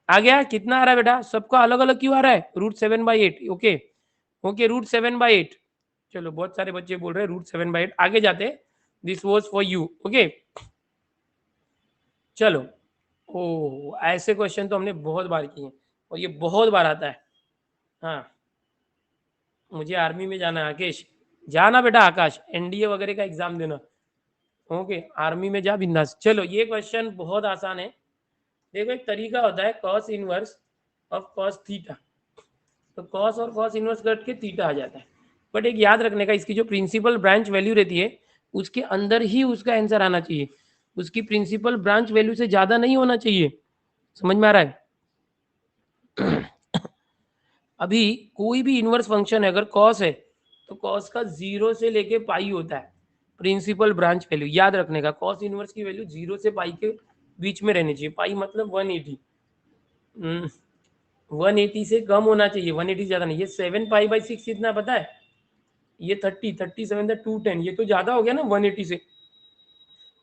आ गया, कितना आ रहा है बेटा? सबका अलग अलग क्यों आ रहा है? √7/8। Okay okay, √7/8। चलो बहुत सारे बच्चे बोल रहे हैं √7/8, आगे जाते। This was for you. Okay चलो, ओ ऐसे क्वेश्चन तो हमने बहुत बार किए हैं और ये बहुत बार आता है। हाँ मुझे आर्मी में जाना है आकेश, जाना बेटा आकाश, एनडीए वगैरह का एग्जाम देना। ओके आर्मी में जा बिंदास। चलो ये क्वेश्चन बहुत आसान है। देखो एक तरीका होता है cos inverse of cos theta, तो कॉस और कॉस इनवर्स कट के थीटा आ जाता है। बट एक याद रखने का, इसकी जो प्रिंसिपल ब्रांच वैल्यू रहती है उसके अंदर ही उसका आंसर आना चाहिए, उसकी प्रिंसिपल ब्रांच वैल्यू से ज्यादा नहीं होना चाहिए। समझ में आ रहा है? अभी कोई भी इनवर्स फंक्शन है, अगर कॉस है तो कॉस का 0 से लेके पाई होता है प्रिंसिपल ब्रांच वैल्यू। याद रखने का, कॉस इनवर्स की वैल्यू 0 से पाई के बीच में रहनी चाहिए। पाई मतलब 180, 180 से कम होना चाहिए, 180 ज्यादा नहीं। ये 7π/6 कितना पता है? ये 30, 37 210, ये तो ज्यादा हो गया ना 180 से,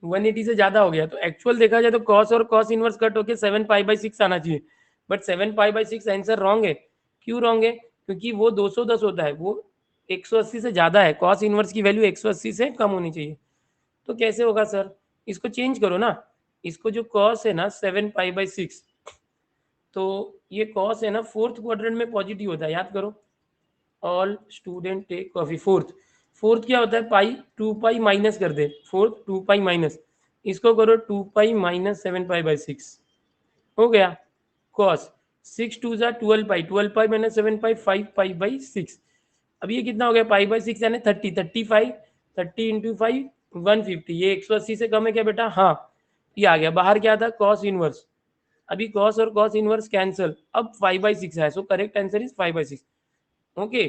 180 से ज्यादा हो गया। तो एक्चुअल देखा जाए तो कॉस और कॉस इनवर्स कट होके 7π/6 आना चाहिए, बट 7π/6 आंसर रॉन्ग है। क्यों रॉन्ग है? क्योंकि वो 210 होता है, वो 180 से ज्यादा है। कॉस इनवर्स की वैल्यू 180 से कम होनी चाहिए। तो कैसे होगा सर? इसको चेंज करो ना, इसको जो कॉस है ना 7π/6, तो ये कॉस है ना फोर्थ क्वाड्रेंट में पॉजिटिव होता है, याद करो। All student take coffee. Fourth, fourth क्या होता है? पाई, 2π माइनस कर दे, फोर्थ 2π माइनस, इसको करो 2π माइनस 7π/6, हो गया कॉस। 6 2 जा 12π, 12π माइनस 7π 5π/6। अब ये कितना हो गया? π/6 यानी 30, 35, 30 इंटू 5 150। ये 180 से कम है क्या बेटा? हाँ, ये आ गया। बाहर क्या था? Cos inverse. अभी कॉस और कॉस इनवर्स कैंसिल, अब 5/6 है, so correct answer is 5/6। Okay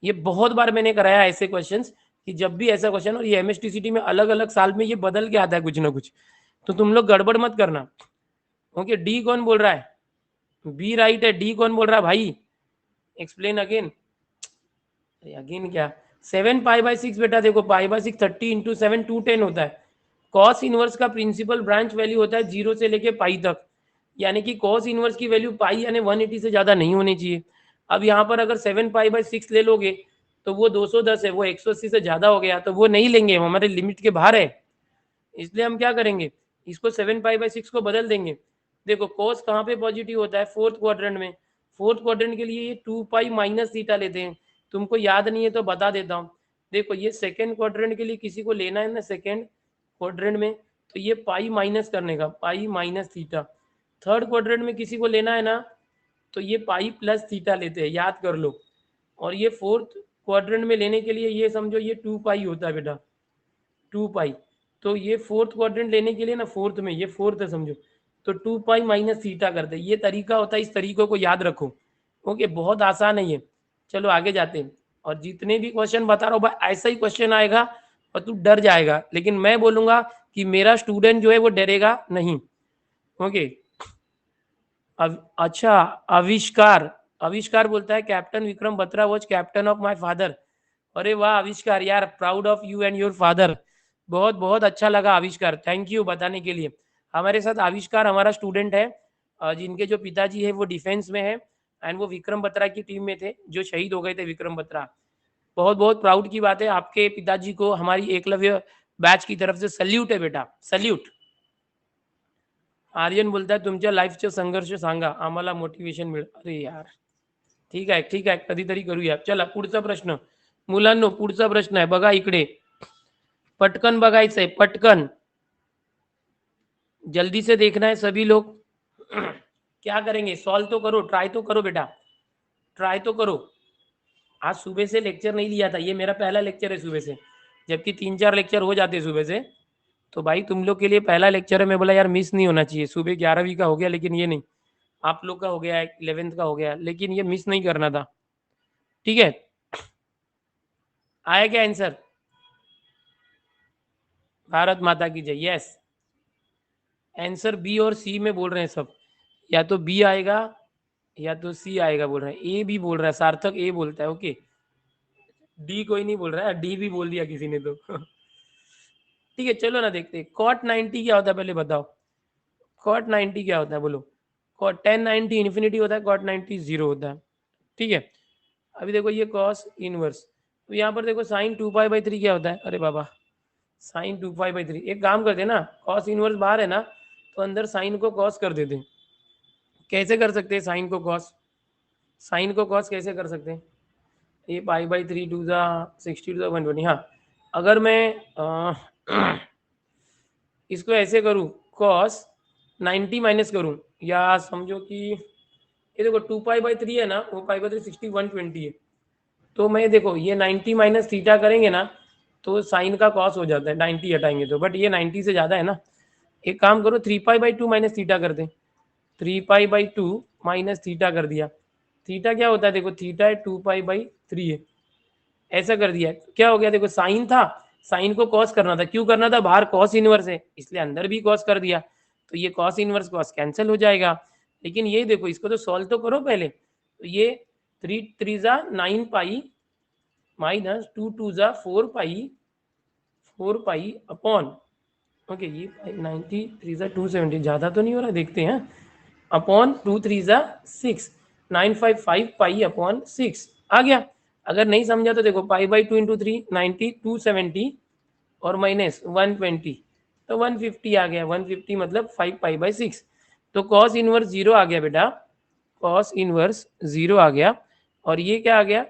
ये बहुत बार मैंने कराया ऐसे क्वेश्चंस, कि जब भी ऐसा क्वेश्चन, और ये एमएसटीसीटी में अलग अलग साल में ये बदल के आता है कुछ ना कुछ, तो तुम लोग गड़बड़ मत करना। ओके डी कौन बोल रहा है? बी राइट है। डी कौन बोल रहा है भाई? Explain again. अगेन क्या? 7π/6 बेटा, देखो π/6 30 इंटू 7 210 होता है। कॉस इनवर्स का प्रिंसिपल ब्रांच वैल्यू होता है 0 से लेके पाई तक, यानी कि कॉस इनवर्स की वैल्यू पाई यानी 180 से ज्यादा नहीं होनी चाहिए। अब यहाँ पर अगर 7π/6 ले लोगे तो वो 210 है, वो 180 से ज्यादा हो गया, तो वो नहीं लेंगे, वो हमारे लिमिट के बाहर है। इसलिए हम क्या करेंगे, इसको 7π/6 को बदल देंगे। देखो कॉस कहाँ पे पॉजिटिव होता है? फोर्थ क्वाड्रेंट में। फोर्थ क्वाड्रेंट के लिए ये 2π माइनस थीटा लेते हैं, तुमको याद नहीं है तो बता देता हूँ। देखो ये सेकेंड क्वाड्रेंट के लिए किसी को लेना है ना सेकेंड क्वाड्रेंट में, तो ये पाई माइनस करने का, pi minus theta. Third quadrant में किसी को लेना है ना, तो ये पाई प्लस थीटा लेते हैं, याद कर लो। और ये फोर्थ क्वाड्रेंट में लेने के लिए ये समझो ये 2 पाई होता है बेटा, 2 पाई। तो ये फोर्थ क्वाड्रेंट लेने के लिए ना, फोर्थ में ये फोर्थ है समझो, तो 2 पाई माइनस थीटा करते हैं। ये तरीका होता है, इस तरीकों को याद रखो। ओके, बहुत आसान है ये। चलो आगे जाते हैं। और जितने भी क्वेश्चन बता रहा हूँ भाई, ऐसा ही क्वेश्चन आएगा और तू डर जाएगा, लेकिन मैं बोलूंगा कि मेरा स्टूडेंट जो है वो डरेगा नहीं। ओके। अच्छा, आविष्कार, आविष्कार बोलता है captain Vikram Batra was captain of my father. अरे वाह आविष्कार, यार proud of you and your father. बहुत बहुत अच्छा लगा आविष्कार, थैंक यू बताने के लिए। हमारे साथ आविष्कार हमारा स्टूडेंट है, जिनके जो पिताजी है वो डिफेंस में है, एंड वो विक्रम बत्रा की टीम में थे, जो शहीद हो गए थे विक्रम बत्रा। बहुत बहुत प्राउड की बात है, आपके पिताजी को हमारी एकलव्य बैच की तरफ से सल्यूट है बेटा, सल्यूट। आर्यन बोलता है तुमच्या लाईफचे संघर्ष सांगा, आम्हाला मोटिवेशन मिळेल। अरे यार ठीक आहे ठीक आहे, कधीतरी करूया। चला पुढचा प्रश्न मुलांनो, पुढचा प्रश्न आहे बघा इकडे, पटकन बघायचंय, पटकन जल्दी से देखना है सभी लोग। क्या करेंगे, सॉल्व तो करो, ट्राई तो करो बेटा, ट्राई तो करो। आज सुबह से लेक्चर नहीं लिया था, ये मेरा पहला लेक्चर है सुबह से, जबकि 3-4 लेक्चर हो जाते सुबह से। तो भाई तुम लोग के लिए पहला लेक्चर है, मैं बोला यार मिस नहीं होना चाहिए। सुबह 11वीं का हो गया, लेकिन ये नहीं, आप लोग का हो गया, 11th का हो गया, लेकिन ये मिस नहीं करना था। ठीक है, आया क्या आंसर? भारत माता की जय। यस, आंसर बी और सी में बोल रहे हैं सब, या तो बी आएगा या तो सी आएगा बोल रहे हैं। ए भी बोल रहा है, सार्थक ए बोलता है। ओके, डी कोई नहीं बोल रहा है, डी भी बोल दिया किसी ने तो। ठीक है चलो ना देखते हैं, कॉट 90 क्या होता है पहले बताओ, कॉट 90 क्या होता है बोलो। कॉट 1090 इन्फिनिटी होता है, कॉट 90 जीरो होता है। ठीक है, अभी देखो ये कॉस इनवर्स, तो यहाँ पर देखो साइन 2π/3 क्या होता है, अरे बाबा साइन 2π/3। एक काम करते हैं ना, कॉस इनवर्स बाहर है ना, तो अंदर साइन को कॉस कर देते हैं। कैसे कर सकते हैं साइन को कॉस, साइन को कॉस कैसे कर सकते हैं, ये π/3 2 60 to 120। हाँ, अगर मैं इसको ऐसे करूँ, कॉस 90 माइनस करूँ, या समझो कि ये देखो 2π/3 है ना, वो π/3 60 120 है, तो मैं देखो ये 90 माइनस थीटा करेंगे ना, तो साइन का कॉस हो जाता है, 90 हटाएंगे तो, बट ये 90 से ज़्यादा है ना। एक काम करो 3π/2 माइनस थीटा कर दें, 3π/2 माइनस थीटा कर दिया। थीटा क्या होता है देखो, थीटा है 2π/3 है, ऐसा कर दिया। क्या हो गया देखो, साइन था, साइन को कॉस करना था, क्यों करना था, बाहर कॉस इनवर्स है इसलिए अंदर भी कॉस कर दिया, तो ये कॉस इनवर्स कॉस कैंसिल हो जाएगा। लेकिन ये देखो, इसको तो सॉल्व तो करो पहले, तो ये 3 3 9 pi minus 2 2 4 pi upon, okay ये 90 3 270 ज़्यादा तो नहीं हो रहा, देखते हैं, अपॉन 2 3 6 955 पाई अपॉन 6 आ गया। अगर नहीं समझा तो देखो π/2 × 3 90 270 और माइनस 120, तो 150 आ गया, 150 मतलब 5π/6। तो कॉस इनवर्स 0 आ गया बेटा, कॉस इनवर्स 0 आ गया। और ये क्या आ गया,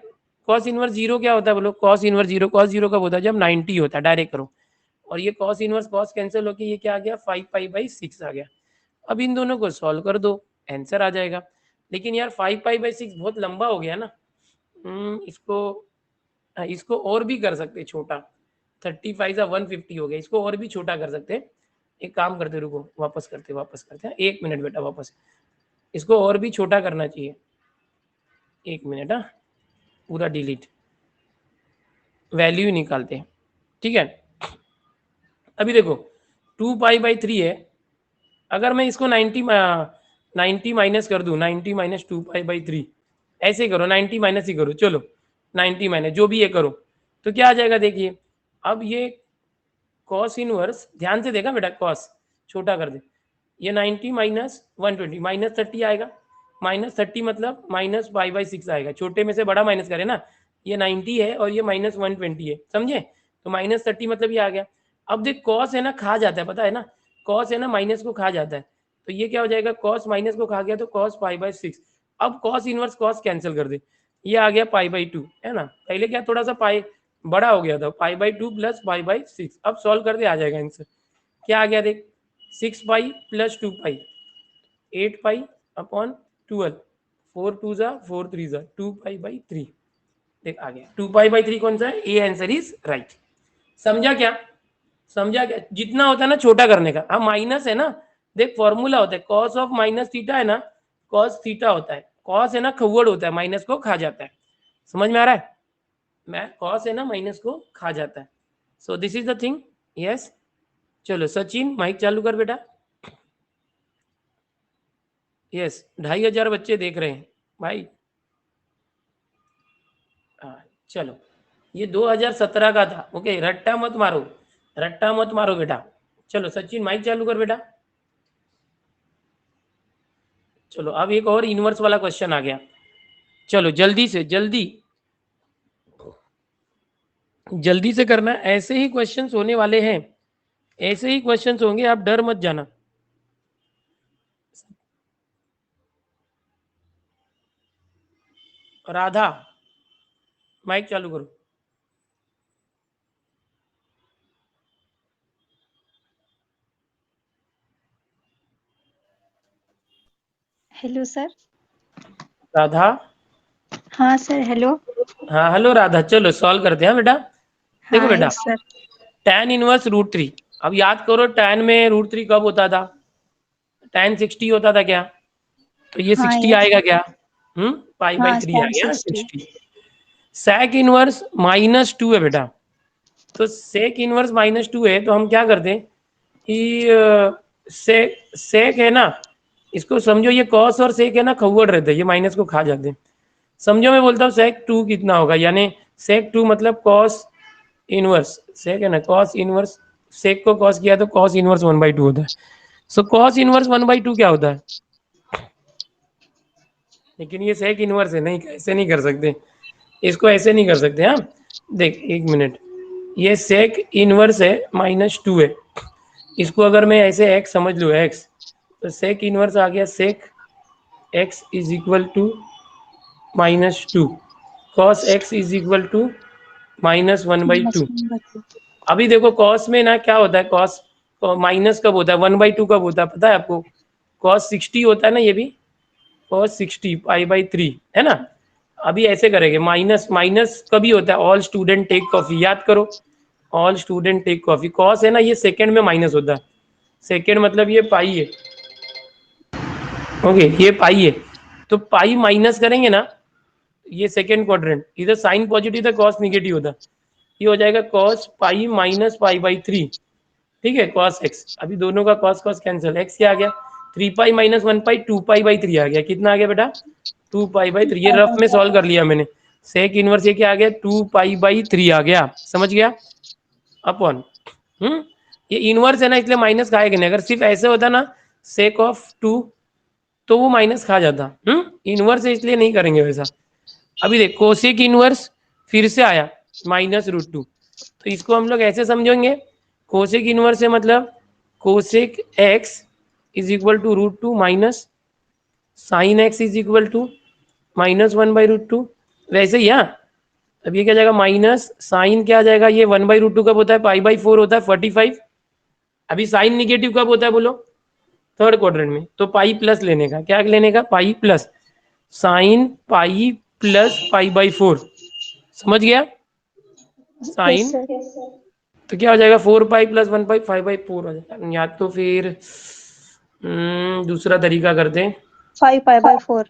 कॉस इनवर्स 0 क्या होता है बोलो, कॉस इनवर्स 0, कॉस 0 कब होता है, जब 90 होता है, डायरेक्ट करो। और ये कॉस इनवर्स कॉस कैंसिल होकर ये क्या आ गया, 5π/6 आ गया। अब इन दोनों को सॉल्व कर दो, आंसर आ जाएगा। लेकिन यार 5π/6 बहुत लंबा हो गया ना, इसको और भी कर सकते छोटा, 35 या 150 हो गया, इसको और भी छोटा कर सकते। एक काम करते, रुको वापस करते हैं, 1 मिनट बेटा, वापस इसको और भी छोटा करना चाहिए, 1 मिनट। हाँ, पूरा डिलीट, वैल्यू निकालते हैं। ठीक है, अभी देखो 2π/3 है, अगर मैं इसको 90 माइनस कर दूं, 90 माइनस 2π/3, ऐसे करो 90 माइनस ही करो, चलो 90 माइनस जो भी ये करो, तो क्या आ जाएगा देखिए। अब ये कॉस इनवर्स, ध्यान से देखा बेटा, कॉस छोटा कर दे, ये 90 माइनस 120 माइनस 30 आएगा, माइनस 30 मतलब माइनस π/6 आएगा, छोटे में से बड़ा माइनस करें ना, ये 90 है और ये माइनस 120 है, समझे, तो माइनस 30 मतलब ये आ गया। अब देख कॉस है ना खा जाता है, पता है ना, कॉस है ना माइनस को खा जाता है, तो ये क्या हो जाएगा, कॉस माइनस को खा गया तो कॉस π/6। अब कॉस इनवर्स कॉस कैंसिल कर दे, ये आ गया पाई बाई 2, है ना। पहले क्या थोड़ा सा पाई बड़ा हो गया था, pi by 2 plus pi by 6। अब सॉल्व कर दे आ जाएगा आंसर। क्या आ गया देख, 6 पाई प्लस 2 पाई, 8 पाई अपॉन 12, 4 2 जा 4 3 जा 2 पाई बाई 3। देख आ गया 2 पाई बाई 3 कौन सा है, ए आंसर इज राइट। समझा क्या, समझा क्या, जितना होता है ना छोटा करने का। अब माइनस है ना, देख फॉर्मूला होता है कॉस ऑफ माइनस थीटा है ना, कॉस थीटा होता है, कॉस है ना खव्वड़ होता है, माइनस को खा जाता है। समझ में आ रहा है, मैं कॉस है ना माइनस को खा जाता है। So this is the thing. Yes, चलो सचिन माइक चालू कर बेटा। यस 2500 बच्चे देख रहे हैं भाई। चलो ये 2017 का था। ओके, रट्टा मत मारो, रट्टा मत मारो बेटा। चलो सचिन माइक चालू कर बेटा। चलो अब एक और इनवर्स वाला क्वेश्चन आ गया। चलो जल्दी से जल्दी, जल्दी से करना। ऐसे ही क्वेश्चंस होने वाले हैं, ऐसे ही क्वेश्चंस होंगे, आप डर मत जाना। राधा माइक चालू करो। Hello sir. राधा, हाँ सर, हेलो। हाँ हेलो राधा, चलो सॉल्व करते हैं बेटा। देखो हाँ बेटा, yes sir. tan inverse root 3। अब याद करो tan में रूट 3 कब होता था, tan 60 होता था क्या, तो ये हाँ 60 यस। आएगा क्या, पाई बाई हाँ 3 आ सर गया 60। 60। sec इनवर्स -2 है बेटा, तो sec इनवर्स -2 है, तो हम क्या करते हैं कि सेक है ना, इसको समझो ये कॉस और सेक है ना खव्वड़ रहते हैं, ये माइनस को खा जाते हैं। समझो मैं बोलता हूँ सेक 2 कितना होगा, यानी सेक 2 मतलब कॉस इनवर्स, सेक है ना कॉस इनवर्स, सेक को कॉस किया तो कॉस इनवर्स 1/2 होता है। सो कॉस इनवर्स 1/2 क्या होता है, लेकिन ये सेक इनवर्स है, नहीं ऐसे नहीं कर सकते, इसको ऐसे नहीं कर सकते। हाँ देख एक मिनट, ये सेक इनवर्स है -2 है, इसको अगर मैं ऐसे x समझ लूँ x, तो सेक इनवर्स आ गया sec x is equal to -2, cos x is equal to -1/2। अभी देखो कॉस में ना क्या होता है, कॉस माइनस कब होता है, 1/2 कब होता है पता है आपको, कॉस 60 होता है ना, ये भी कॉस 60 पाई/3 है ना। अभी ऐसे करेंगे, माइनस माइनस कभी होता है, ऑल स्टूडेंट टेक कॉफी, याद करो all student take coffee. Cos है ना ये सेकंड में माइनस होता है, सेकंड मतलब ये पाई है, ओके ये पाई है, तो पाई माइनस करेंगे ना, ये सेकंड क्वाड्रेंट, इधर साइन पॉजिटिव था कॉस निगेटिव होता, ये हो जाएगा कॉस पाई -पाई/3। ठीक है कॉस एक्स, अभी दोनों का कॉस कॉस कैंसिल, एक्स क्या आ गया 3 पाई -1 पाई 2 पाई/3 आ गया, कितना आ गया बेटा 2 पाई/3। ये रफ में सॉल्व कर लिया मैंने, सेक इनवर्स ये क्या आ गया 2 पाई/3 आ गया, समझ गया अपॉन ये इनवर्स है ना इसलिए माइनस खाएगा नहीं, अगर सिर्फ ऐसे होता ना सेक ऑफ 2 तो वो माइनस खा जाता। इनवर्स है इसलिए नहीं करेंगे वैसा। अभी देख कोसेक इनवर्स फिर से आया -√2, तो इसको हम लोग ऐसे समझेंगे, कोसेक इनवर्स है मतलब cosec x is equal to √2 minus sine x is equal to -1/√2। वैसे ही हाँ, अब ये क्या जाएगा माइनस साइन क्या आ जाएगा, ये 1/√2 कब होता है पाई/4 होता है 45। अभी साइन निगेटिव कब होता है बोलो, थर्ड क्वाड्रेंट में, तो पाई प्लस लेने का, क्या लेने का pi plus, sine pi plus पाई/4, समझ गया यस साइन, सर। तो क्या हो जाएगा 4 पाई प्लस 1 पाई 5/4 हो जाएगा, या तो फिर दूसरा तरीका करते हैं। 5 पाई/4।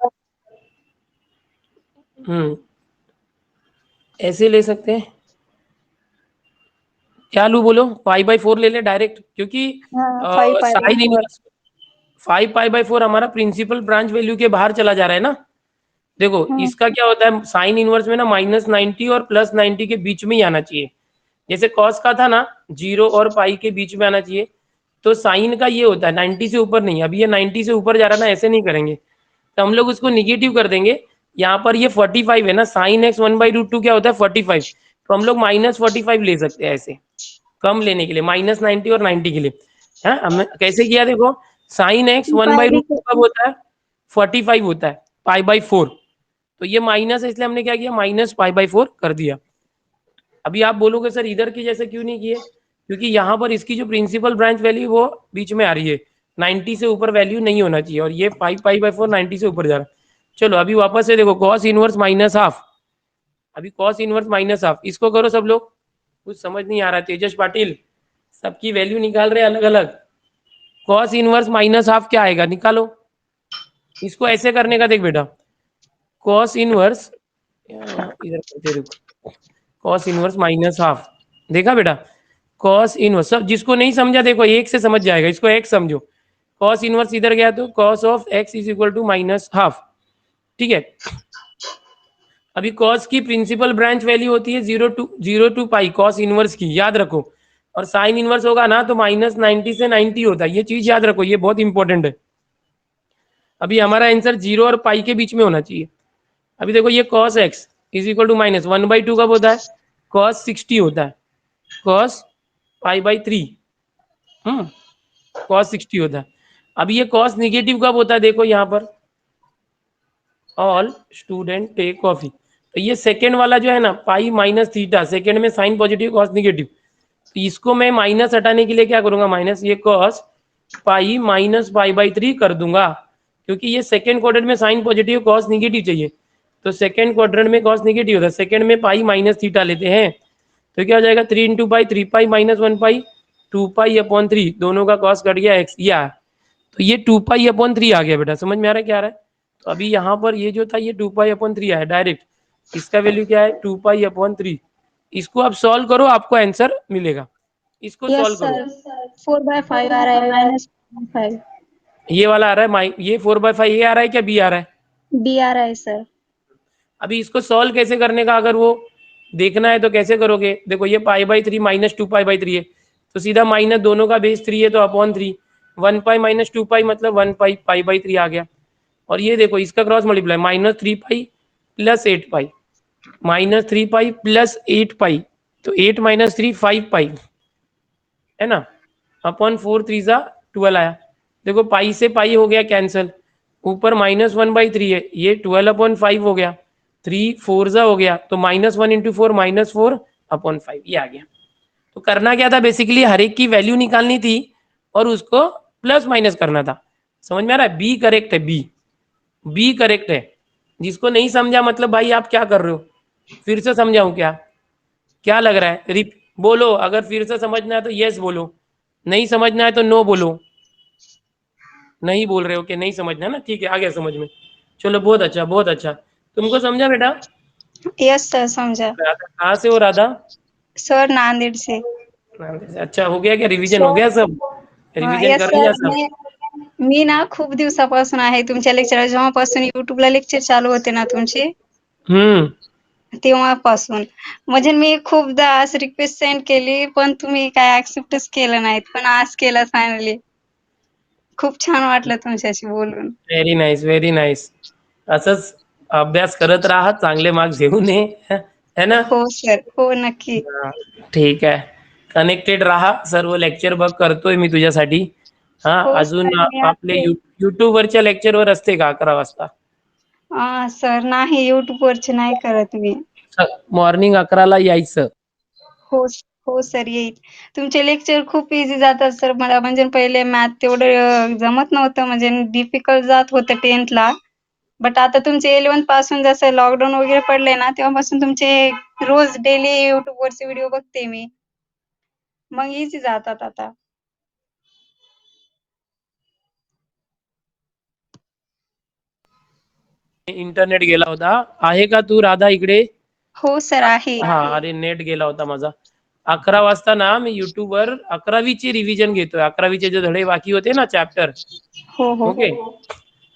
ऐसे ले सकते हैं, क्या लू बोलो पाई/4 ले ले डायरेक्ट, क्योंकि हाँ 5 साइन पाई/4। इनवर्स 5 पाई/4 हमारा प्रिंसिपल ब्रांच वैल्यू के बाहर चला जा रहा है ना। देखो हम्म। इसका क्या होता है साइन इनवर्स में ना -90 और +90 के बीच में ही आना चाहिए, जैसे कॉस का था ना 0 और पाई के बीच में आना चाहिए, तो साइन का ये होता है 90 से ऊपर नहीं, अभी ये 90 से ऊपर जा रहा है ना, ऐसे नहीं करेंगे, तो हम लोग उसको निगेटिव कर देंगे। यहाँ पर ये 45 है ना, साइन एक्स 1/√2 क्या होता है 45, तो हम लोग -45 ले सकते हैं ऐसे, कम लेने के लिए -90 और 90 के लिए। हाँ हमने कैसे किया देखो, sine x one pi by भी रूट टू कब होता है 45 होता है पाई/4, तो ये माइनस है, इसलिए हमने क्या किया, -π/4 कर दिया। अभी आप बोलोगे सर इधर की जैसे क्यों नहीं किए, क्योंकि यहाँ पर इसकी जो प्रिंसिपल ब्रांच वैल्यू वो बीच में आ रही है, 90 से ऊपर वैल्यू नहीं होना चाहिए, और ये 5π/4 90 से ऊपर जा रहा है। चलो अभी वापस से देखो, cos इनवर्स -½ अभी cos इनवर्स -½ इसको करो सब लोग, कुछ समझ नहीं आ रहा है, तेजस पाटिल सबकी वैल्यू निकाल रहे अलग अलग। cos इनवर्स -½ क्या आएगा, निकालो। इसको ऐसे करने का देख बेटा, cos इनवर्स इधर करते रुको, cos इनवर्स -½ देखा बेटा, cos इनवर्स, सब जिसको नहीं समझा देखो एक से समझ जाएगा, इसको एक समझो। cos इनवर्स इधर गया तो cos of x is equal to -½ ठीक है। अभी cos की प्रिंसिपल ब्रांच वैल्यू होती है 0 to पाई cos इनवर्स की, याद रखो। और साइन इनवर्स होगा ना तो -90 से 90 होता है, ये चीज याद रखो, ये बहुत इंपॉर्टेंट है। अभी हमारा आंसर 0 और पाई के बीच में होना चाहिए। अभी देखो ये cos x is equal to -1/2 कब होता है, cos 60 होता है, cos π/3 cos 60 होता है। अभी ये cos निगेटिव कब होता है, देखो यहाँ पर, ऑल स्टूडेंट टेक कॉफी, तो ये सेकेंड वाला जो है ना, π-θ, सेकेंड में साइन पॉजिटिव cos निगेटिव, तो इसको मैं माइनस हटाने के लिए क्या करूंगा, माइनस ये cos π-π/3 कर दूंगा, क्योंकि ये सेकेंड क्वाड्रेंट में साइन पॉजिटिव cos निगेटिव चाहिए, तो सेकेंड क्वाड्रेंट में cos निगेटिव होता है, सेकेंड में π-θ लेते हैं, तो क्या हो जाएगा 3 × π 3π -1π 2π/3, दोनों का cos कट गया x, या तो ये 2π/3 आ गया बेटा, समझ में आ रहा है क्या आ रहा है। तो अभी यहाँ पर ये जो था ये 2π/3 आया डायरेक्ट, इसका वैल्यू क्या है 2π/3, इसको आप सॉल्व करो आपको आंसर मिलेगा, इसको यस सॉल्व करो। सर 4/5 आ रहा है -5 ये वाला आ रहा है, ये 4/5 ये आ रहा है क्या, बी आ रहा है। बी आ रहा है सर। अभी इसको सॉल्व कैसे करने का, अगर वो देखना है तो कैसे करोगे, देखो ये π/3 -2π/3 है, तो सीधा माइनस, दोनों का बेस 3 है तो अपॉन 3, 1π -2π मतलब 1π π/3 आ गया। और ये देखो इसका क्रॉस मल्टीप्लाई, -3π + 8π, -3π + 8π, तो 8 - 3 5π है ना, अपॉन 4 3 12 आया। देखो पाई से पाई हो गया कैंसिल, ऊपर -1/3 है, ये 12/5 हो गया, 3 4 हो गया, तो -1 × 4 -4/5 ये आ गया। तो करना क्या था, बेसिकली हर एक की वैल्यू निकालनी थी और उसको प्लस माइनस करना था, समझ में आ रहा है। बी करेक्ट है, बी करेक्ट है। जिसको नहीं समझा मतलब भाई आप क्या कर रहे हो, फिर से समझाऊं क्या, क्या लग रहा है, बोलो, अगर फिर से समझना है तो यस बोलो, नहीं समझना है तो नो बोलो। नहीं बोल रहे हो कि नहीं समझना ना, ठीक है आ गया समझ में, चलो बहुत अच्छा बहुत अच्छा। तुमको समझा बेटा, यस सर समझा। राधा कहाँ से हो, राधा सर नांदेड़ से। अच्छा हो गया क्या, रिवीजन हो सर गया सब, रिवीजन यस कर सर लिया सब। मी ना खूप दिवसापासून आहे तुमच्या लेक्चर, जेव्हापासून युट्यूबला लेक्चर चालू होते ना तुमचे, हम्म तेव्हापासून म्हणजे मी खूपदा आज रिक्वेस्ट सेंड केली पण तुम्ही काय ऍक्सेप्टच केलं नाहीत, पण आज केलं फायनली। खूप छान वाटलं तुमच्याशी बोलून। व्हेरी नाईस व्हेरी नाईस, असंच अभ्यास करत राहा, चांगले मार्क्स घेऊन ये, है ना। हो सर, हो नक्की। हा, ठीक आहे, कनेक्टेड राहा, सर्व लेक्चर बघ करतोय मी तुझ्यासाठी। हा हो अजून सर मी आपले आज युट्यूबवरच्या लेक्चरवर असते का 11 वाजता, सर नाही YouTube वरचे नाही करत मी। मॉर्निंग 11ला यायचं। हो हो सर येईल। तुमचे लेक्चर खूप इझी जातात सर, मला म्हणजे पहिले मॅथ तेवढं जमत नव्हतं, म्हणजे डिफिकल्ट जात होतं 10th ला, बट आता तुमचे 11th पासून जसं लॉकडाऊन वगैरे पडले ना तेव्हापासून तुमचे रोज डेली YouTube वरचे व्हिडिओ बघते मी, मग इझी जातात आता। इंटरनेट गेला होता, आहे का तू राधा इकडे। हो सर आहे। हा अरे नेट गेला होता माझा। 11 वाजता ना मी युट्यूबवर 11वीची रिव्हिजन घेतोय, 11वीचे जे धडे बाकी होते ना चॅप्टर, हो हो ओके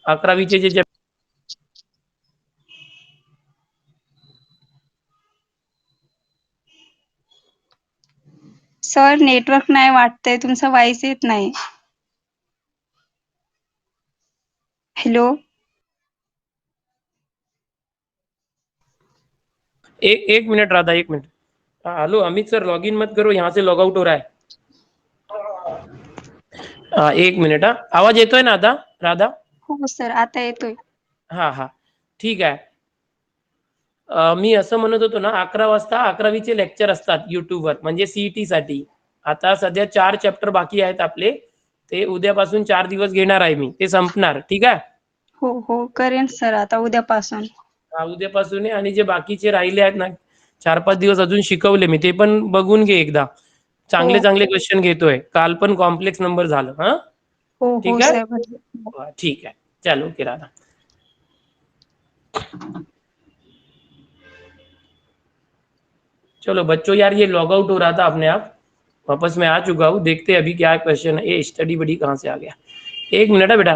11वीचे जे सर नेटवर्क नाही वाटतंय, तुमचा व्हॉइस येत नाही। हेलो एक मिनट राधा, एक मिनट। हाँ hello Amit sir, log in मत करो, यहाँ से लॉग आउट हो रहा है। हाँ एक मिनिट, हा आवाज येतोय ना आता राधा। हो सर आता येतोय। हाँ हाँ ठीक आहे, मी असं म्हणत होतो ना 11 वाजता 11वीचे लेक्चर असतात YouTubeवर म्हणजे CET साठी. आता सध्या 4 चॅप्टर बाकी आहेत आपले. ते उद्यापासून 4 दिवस घेणार आहे मी. ते संपणार. ठीक आहे? हो हो करेन सर आता उद्यापासून. हा उद्यापासून आहे आणि जे बाकीचे राहिले आहेत ना 4-5 दिवस अजून शिकवले मी ते पण बघून घे एकदा. चांगले हो चांगले क्वेश्चन घेतोय. काल पण कॉम्प्लेक्स नंबर झालं. हां? हो हो ठीक है? सर. ठीक है। चलो ओके राधा। चलो बच्चों यार ये लॉग आउट हो रहा था अपने आप, वापस मैं आ चुका हूँ। देखते हैं अभी क्या क्वेश्चन है। ये स्टडी बडी कहाँ से आ गया? 1 मिनट है बेटा।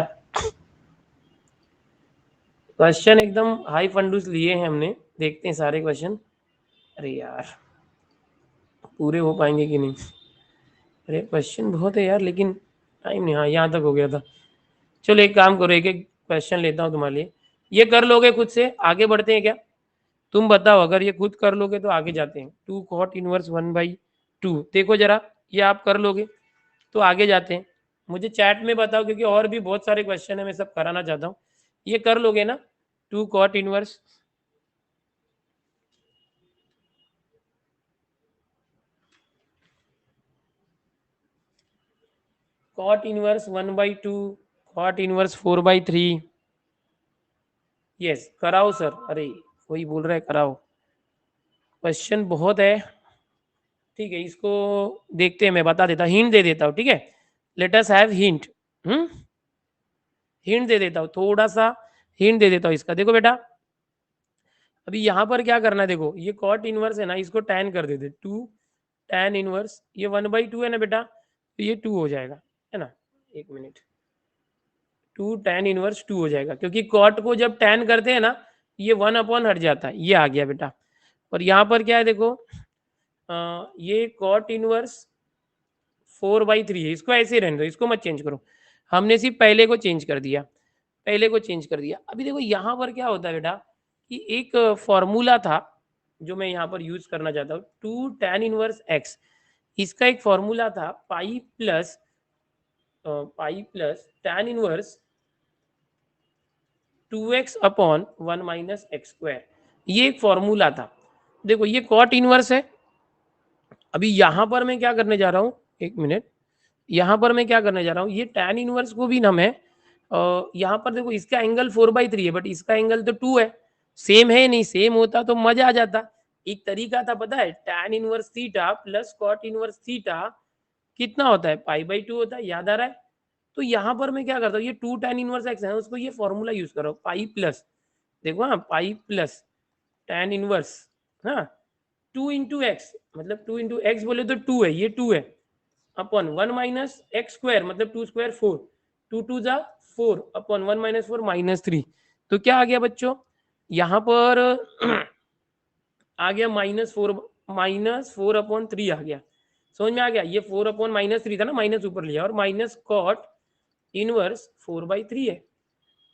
क्वेश्चन एकदम हाई फंडूस लिए हैं हमने, देखते हैं सारे क्वेश्चन। अरे यार पूरे हो पाएंगे कि नहीं? अरे क्वेश्चन बहुत है यार, लेकिन टाइम नहीं। हाँ यहाँ तक हो गया था। चलो एक काम करो, एक एक क्वेश्चन लेता हूँ तुम्हारे लिए। ये कर लोगे खुद से? आगे बढ़ते हैं क्या? तुम बताओ, अगर ये खुद कर लोगे तो आगे जाते हैं। 2 cot इनवर्स 1/2 देखो जरा, ये आप कर लोगे तो आगे जाते हैं। मुझे चैट में बताओ, क्योंकि और भी बहुत सारे क्वेश्चन है, मैं सब कराना चाहता हूँ। ये कर लोगे ना 2 cot inverse? cot inverse 1/2, cot inverse 4/3। Yes कराओ सर। अरे कोई बोल रहा है कराओ, क्वेश्चन बहुत है। ठीक है इसको देखते हैं, मैं बता देता, हिंट दे देता हूँ। ठीक है, let us have hint. Hint दे देता हूँ, थोड़ा सा हिंट दे देता हूँ इसका। देखो बेटा अभी यहाँ पर क्या करना है, देखो ये कॉट इनवर्स है ना, इसको टैन कर देते 2 टैन इनवर्स, ये 1/2 है ना बेटा, तो ये 2 हो जाएगा, है ना। 1 मिनट, 2 टैन इनवर्स 2 हो जाएगा, क्योंकि कॉट को जब टैन करते हैं ना ये 1 अपॉन हट जाता है, ये आ गया बेटा। और यहाँ पर क्या है देखो, ये कॉट इनवर्स 4/3 है, इसको ऐसे ही रहने दो, इसको मत चेंज करो। हमने सिर्फ पहले को चेंज कर दिया, पहले को चेंज कर दिया। अभी देखो यहाँ पर क्या होता है बेटा कि एक फॉर्मूला था जो मैं यहाँ पर यूज करना चाहता हूँ, 2 tan इनवर्स x, इसका एक फॉर्मूला था pi plus tan inverse 2x upon 1 minus x square, ये एक फॉर्मूला था। देखो ये कॉट इनवर्स है। अभी यहाँ पर मैं क्या करने जा रहा हूँ, 1 मिनट, यहाँ पर मैं क्या करने जा रहा हूँ, ये tan इनवर्स को भी ना मैं यहाँ पर देखो इसका एंगल 4/3 है, बट इसका एंगल तो 2 है। सेम है नहीं, सेम होता तो मजा आ जाता। एक तरीका था पता है, tan inverse theta plus cot inverse theta कितना होता है, पाई/2 होता है, याद आ रहा है? तो यहाँ पर मैं क्या करता हूँ, ये 2 tan इनवर्स x है, उसको ये फॉर्मूला यूज करो, पाई प्लस, देखो हाँ पाई प्लस tan इनवर्स, हाँ 2 इंटू एक्स, मतलब 2 इंटू एक्स बोले तो 2 है, ये 2 है, अपॉन 1 माइनस एक्स स्क्वायर, मतलब 2 स्क्वायर 4, 2 2 जा 4 अपॉन 1 माइनस 4 -3। तो क्या आ गया बच्चों, यहाँ पर आ गया -4 अपॉन 3 आ गया। समझ में आ गया, ये 4 अपॉन -3 था ना, माइनस ऊपर लिया, और माइनस कॉट इनवर्स 4/3 है।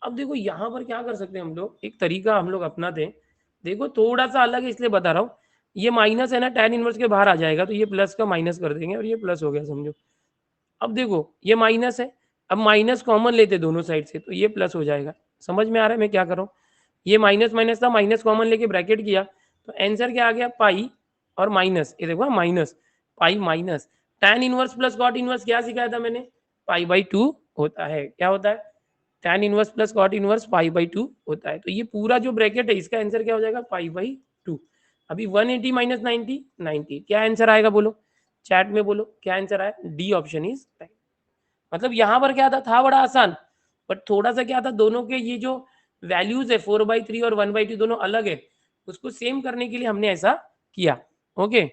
अब देखो यहाँ पर क्या कर सकते हैं हम लोग, एक तरीका हम लोग अपनाते हैं, देखो थोड़ा सा अलग है इसलिए बता रहा हूँ। ये माइनस है ना, tan इनवर्स के बाहर आ जाएगा, तो ये प्लस का माइनस कर देंगे और ये प्लस हो गया समझो। अब देखो ये माइनस है, अब माइनस कॉमन लेते दोनों साइड से, तो ये प्लस हो जाएगा। समझ में आ रहा है मैं क्या कर रहा हूँ? ये माइनस माइनस था, माइनस कॉमन लेके ब्रैकेट किया, तो आंसर क्या आ गया, पाई और माइनस, ये देखो minus pi minus tan inverse plus cot inverse, क्या सिखाया था मैंने, पाई/2 होता है। क्या होता है, tan inverse plus cot inverse पाई/2 होता है। तो ये पूरा जो ब्रैकेट है इसका आंसर क्या हो जाएगा, पाई/2। अभी 180 माइनस 90, 90, क्या आंसर आएगा बोलो, चैट में बोलो क्या आंसर आया, डी ऑप्शन इज राइट। मतलब यहाँ पर क्या था बड़ा आसान, बट थोड़ा सा क्या था, दोनों के ये जो वैल्यूज है 4/3 और 1/2 दोनों अलग है, उसको सेम करने के लिए हमने ऐसा किया। Okay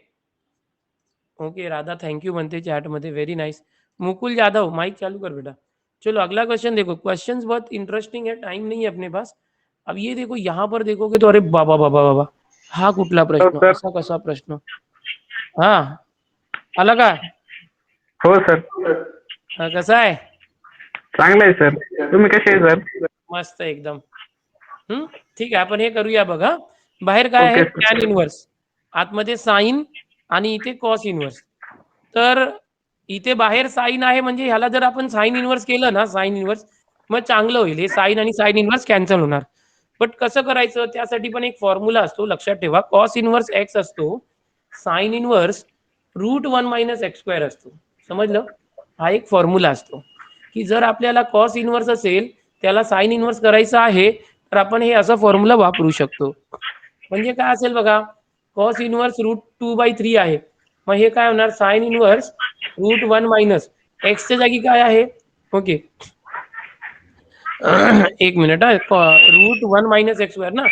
okay Radha thank you म्हणते चॅट मध्ये, very nice. Mukul Yadav mic चालू कर बेटा। चलो अगला क्वेश्चन देखो, क्वेश्चंस बहुत इंटरेस्टिंग है, टाइम नहीं है अपने पास। अब ये देखो यहाँ पर देखोगे तो अरे बाबा बाबा बाबा, हा कुठला हो प्रश्न, सर. असा कसा प्रश्न, हा आला का, हो सर. कसा आहे, चांगलं आहे सर. तुम्ही कसे आहे सर? मस्त एकदम। ठीक आहे आपण हे करूया बघा। बाहेर काय आहे, ओके टॅन सर. इनवर्स, आतमध्ये साइन आणि इथे कॉस इनवर्स। तर इथे बाहेर साइन आहे, म्हणजे ह्याला जर आपण साइन इनवर्स केलं ना, साइन इनवर्स, मग चांगलं होईल, हे साइन आणि साइन इनवर्स कॅन्सल होणार। बट कसं करायचं त्यासाठी पण एक फॉर्म्युला असतो, लक्षात ठेवा. कॉस इनवर्स एक्स असतो, साइन इनवर्स √1 - x² असतो. समजलं? हा एक फॉर्म्युला असतो की जर आपल्याला कॉस इनवर्स असेल त्याला साइन इनवर्स करायचं आहे तर आपण हे असं फॉर्म्युला वापरू शकतो. म्हणजे काय असेल बघा, कॉस इनवर्स √2/3 आहे, मग हे काय होणार, साइन इनवर्स √1 - एक्सच्या जागी काय आहे, ओके एक मिनिट हा, √1 - x² ना,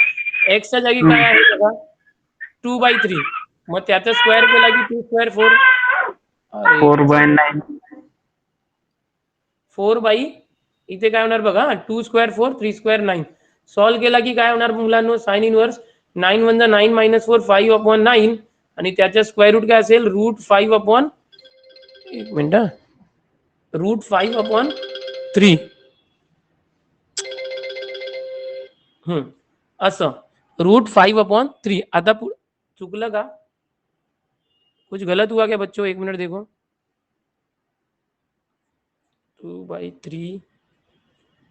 एक्सच्या जागी काय आहे बघा 2/3, मग त्याचा स्क्वेअर केला की 2² 4, अरे 4/9. 4 इथे काय होणार बघा, 2² 4 3² 9, सॉल्व्ह केला की काय होणार मुलांनो, साइन इनवर्स 9 × 9 - 4 5/9 आणि त्याचा स्क्वेअर रूट काय असेल √5/, एक मिनिट, √5/3 असं, √5/3. आता चुकलं का, कुछ गलत हुआ क्या बच्चों, एक मिनट देखो, 2/3,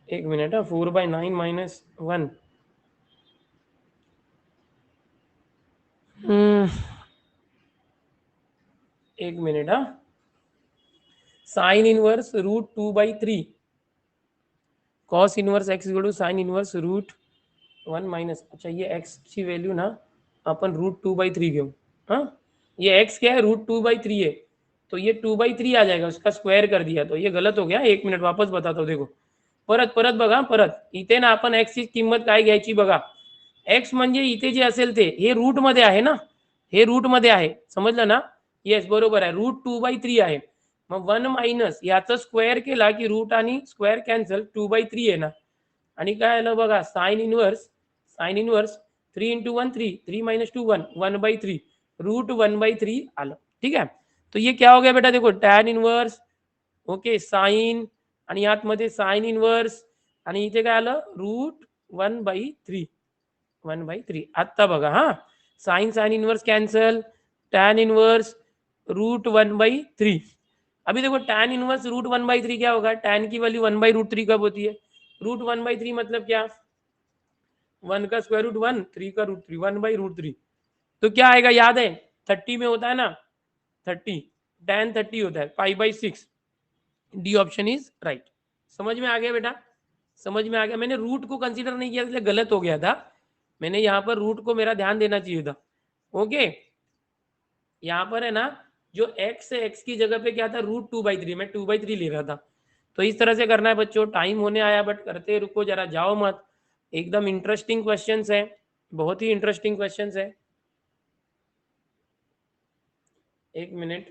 एक मिनट, 4/9 - 1, एक मिनट हा, sine inverse √2/3, cos inverse x equal to sine inverse √1 - अच्छा ये एक्स की वैल्यू ना अपन √2/3 घेऊ, हाँ ये एक्स क्या है √2/3 है, तो ये 2/3 आ जाएगा, उसका स्क्वायर कर दिया तो ये गलत हो गया. एक मिनिट वापस बताता हूँ, देखो परत बघा, परत इथे ना आपण x ची किंमत काय घ्यायची बघा, x म्हणजे इथे जे असेल ते हे रूट मध्ये आहे ना, हे रूट मध्ये आहे, समजलं ना, येस बरोबर आहे, √2/3 आहे, मग 1 - याचा स्क्वेअर केला की रूट आणि स्क्वेअर कॅन्सल, 2/3 आहे ना, आणि काय आलं बघा, साइन इनवर्स 3 × 1 3 3 - 2 1 1/3 √1/3 आलं. ठीक है, तो ये क्या हो गया बेटा, देखो टैन इनवर्स, ओके साइन आणि आतमध्ये साइन इनवर्स आणि इथे काय आलं √1/3 1/3. आता बघा हा, sine inverse cancel, tan inverse √1/3. अभी देखो टैन इनवर्स √1/3 क्या होगा, टैन की वैल्यू 1/√3 कब होती है, √1/3 मतलब क्या, 1 का स्क्वायर रूट 1, 3 का √3, 1/√3, तो क्या आएगा याद है, 30 में होता है ना, 30 टैन 30 होता है, π/6, डी ऑप्शन इज राइट. समझ में आ गया बेटा, समझ में आ गया, मैंने रूट को कंसीडर नहीं किया इसलिए गलत हो गया था, मैंने यहाँ पर रूट को मेरा ध्यान देना चाहिए था. ओके, यहाँ पर है ना, जो x है x की जगह पे क्या था √2/3, मैं 2/3 ले रहा था, तो इस तरह से करना है बच्चों. टाइम होने आया बट करते रुको जरा, जाओ मत, एकदम इंटरेस्टिंग क्वेश्चंस है, बहुत ही इंटरेस्टिंग क्वेश्चंस है. एक मिनट,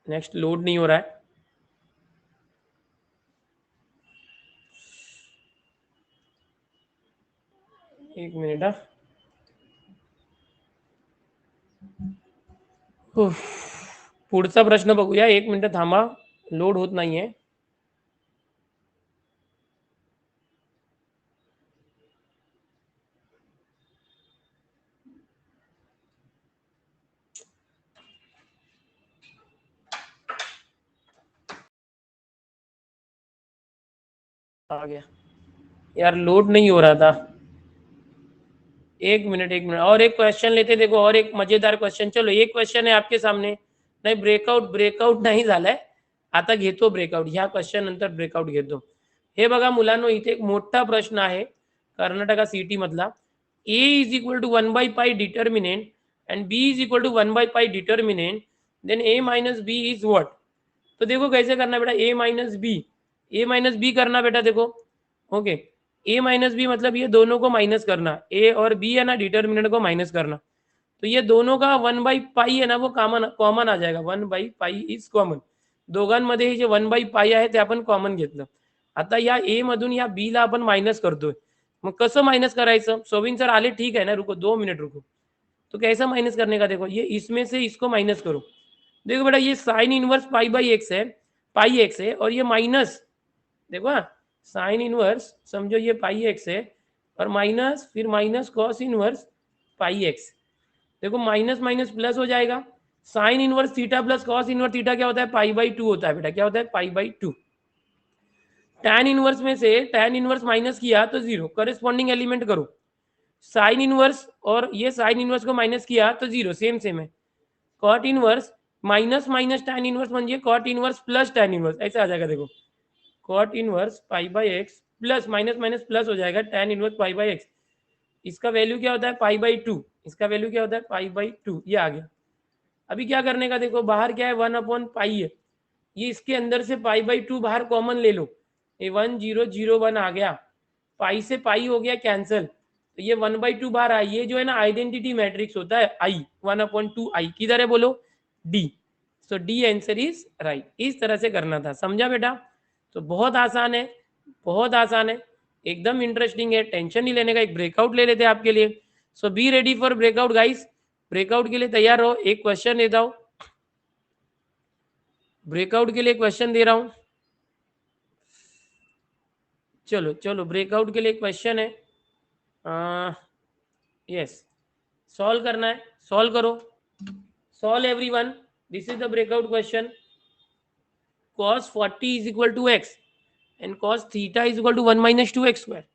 नेक्स्ट लोड नहीं हो रहा है, एक मिनिट हा. पुढचा प्रश्न बघूया, एक मिनिट थांबा, लोड होत नाहीये. आ गया यार, लोड नहीं हो रहा था, एक मिनट और एक क्वेश्चन लेते, देखो और एक मजेदार क्वेश्चन. चलो एक क्वेश्चन आहे आपके सामने, नाही ब्रेकआउट नाही झालाय, आता घेतो ब्रेकआउट, ह्या क्वेश्चन नंतर ब्रेकआउट घेतो. हे बघा मुलांनो, इथे एक मोठा प्रश्न आहे कर्नाटका सिटी मधला, a is equal to 1/π determinant and b is equal to 1/π determinant, then a - b is what. तो देखो कैसे करना बेटा, a - b करना बेटा, देखो ओके, a - b मतलब ये दोनों को माइनस करना, a और b है ना, डिटर्मिनेंट को माइनस करना, तो ये दोनों का 1/π है ना, वो कॉमन आ जाएगा, 1/π इज कॉमन, दोघांमध्ये जे 1/π आहे ते आपण कॉमन घेतलं. आता या a मधून या b ला आपण माइनस करतोय, मग कसं माइनस करायचं, सोविन सर आले, ठीक है ना, रुको 2 मिनट रुको, तो कैसा माइनस करने का, देखो ये इसमें से इसको माइनस करो, देखो बेटा ये साइन इनवर्स π/x है, πx है, और ये माइनस, देखो साइन इनवर्स समझो ये πx है, और माइनस फिर माइनस कॉस इनवर्स πx, देखो माइनस माइनस प्लस हो जाएगा, sine inverse theta plus cos inverse theta क्या होता है, π/2 होता है बेटा, क्या होता है π/2. टैन इनवर्स में से टैन इनवर्स माइनस किया तो 0, करेस्पॉन्डिंग एलिमेंट करो, साइन इनवर्स और ये साइन इनवर्स को माइनस किया तो 0, सेम है. Cot inverse minus minus tan inverse म्हणजे cot inverse plus tan inverse, ऐसा आ जाएगा. देखो cot inverse pi by x plus minus minus plus हो जाएगा tan inverse pi by x. इसका वैल्यू क्या होता है पाई बाई 2, इसका वैल्यू क्या होता है पाई बाई 2. ये आ गया. अभी क्या करने का, देखो बाहर क्या है 1/पाई है, ये इसके अंदर से पाई बाई 2 बाहर कॉमन ले लो. ये 1001 आ गया, पाई से पाई हो गया कैंसिल, तो ये 1/2 बाहर आई. ये जो है ना आइडेंटिटी मैट्रिक्स होता है आई, 1/2 किधर है बोलो, D. So D answer is right. इस तरह से करना था, समझा बेटा. तो बहुत आसान है, बहुत आसान है, एकदम इंटरेस्टिंग है, टेंशन नहीं लेने का. एक ब्रेकआउट ले लेते हैं आपके लिए. So be ready for breakout guys. Breakout के लिए तैयार हो. एक क्वेश्चन देता हूं, ब्रेकआउट के लिए क्वेश्चन दे रहा हूं. चलो चलो ब्रेकआउट के लिए क्वेश्चन है. यस, सॉल्व करना है, सॉल्व करो. Solve everyone. This is the breakout question. cos 40 is equal to x and cos theta is equal to 1 minus 2x square.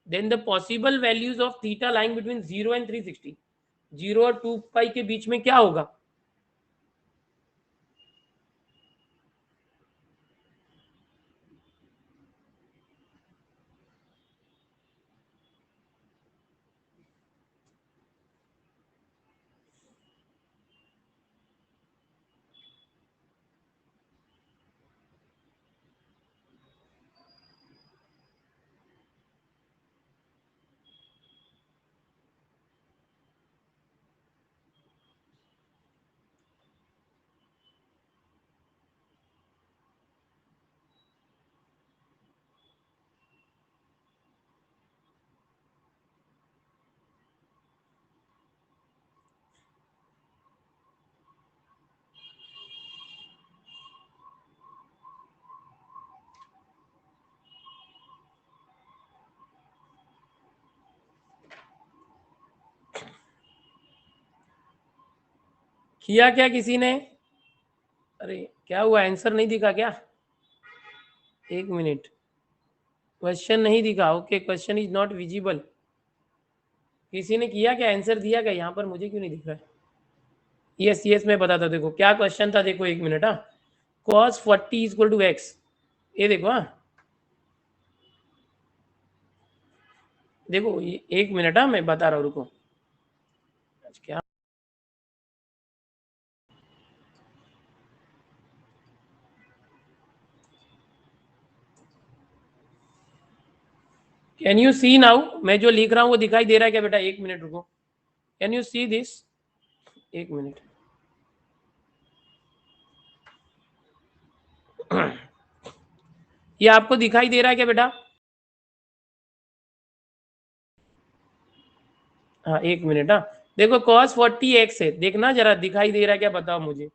Then the possible values of theta lying between 0 and 360. 0 और 2 पाई के बीच में क्या होगा. किया क्या किसी ने. अरे क्या हुआ, आंसर नहीं दिखा क्या. एक मिनट, क्वेश्चन नहीं दिखा. Okay, question is not visible. किसी ने किया क्या, आंसर दिया क्या, यहाँ पर मुझे क्यों नहीं दिख रहा है. यस यस मैं बताता हूँ. देखो क्या क्वेश्चन था, देखो एक मिनट. हाँ, cos 40 is equal to x. ये देखो. हाँ देखो, ये एक मिनट. हाँ मैं बता रहा हूँ, रुको. क्या कैन यू सी नाउ, मैं जो लिख रहा हूँ वो दिखाई दे रहा है क्या बेटा. एक मिनट रुको. Can you see this. एक मिनट. ये आपको दिखाई दे रहा है क्या बेटा. हाँ एक मिनट. हाँ देखो cos 40 x है, देखना जरा दिखाई दे रहा है क्या, बताओ मुझे.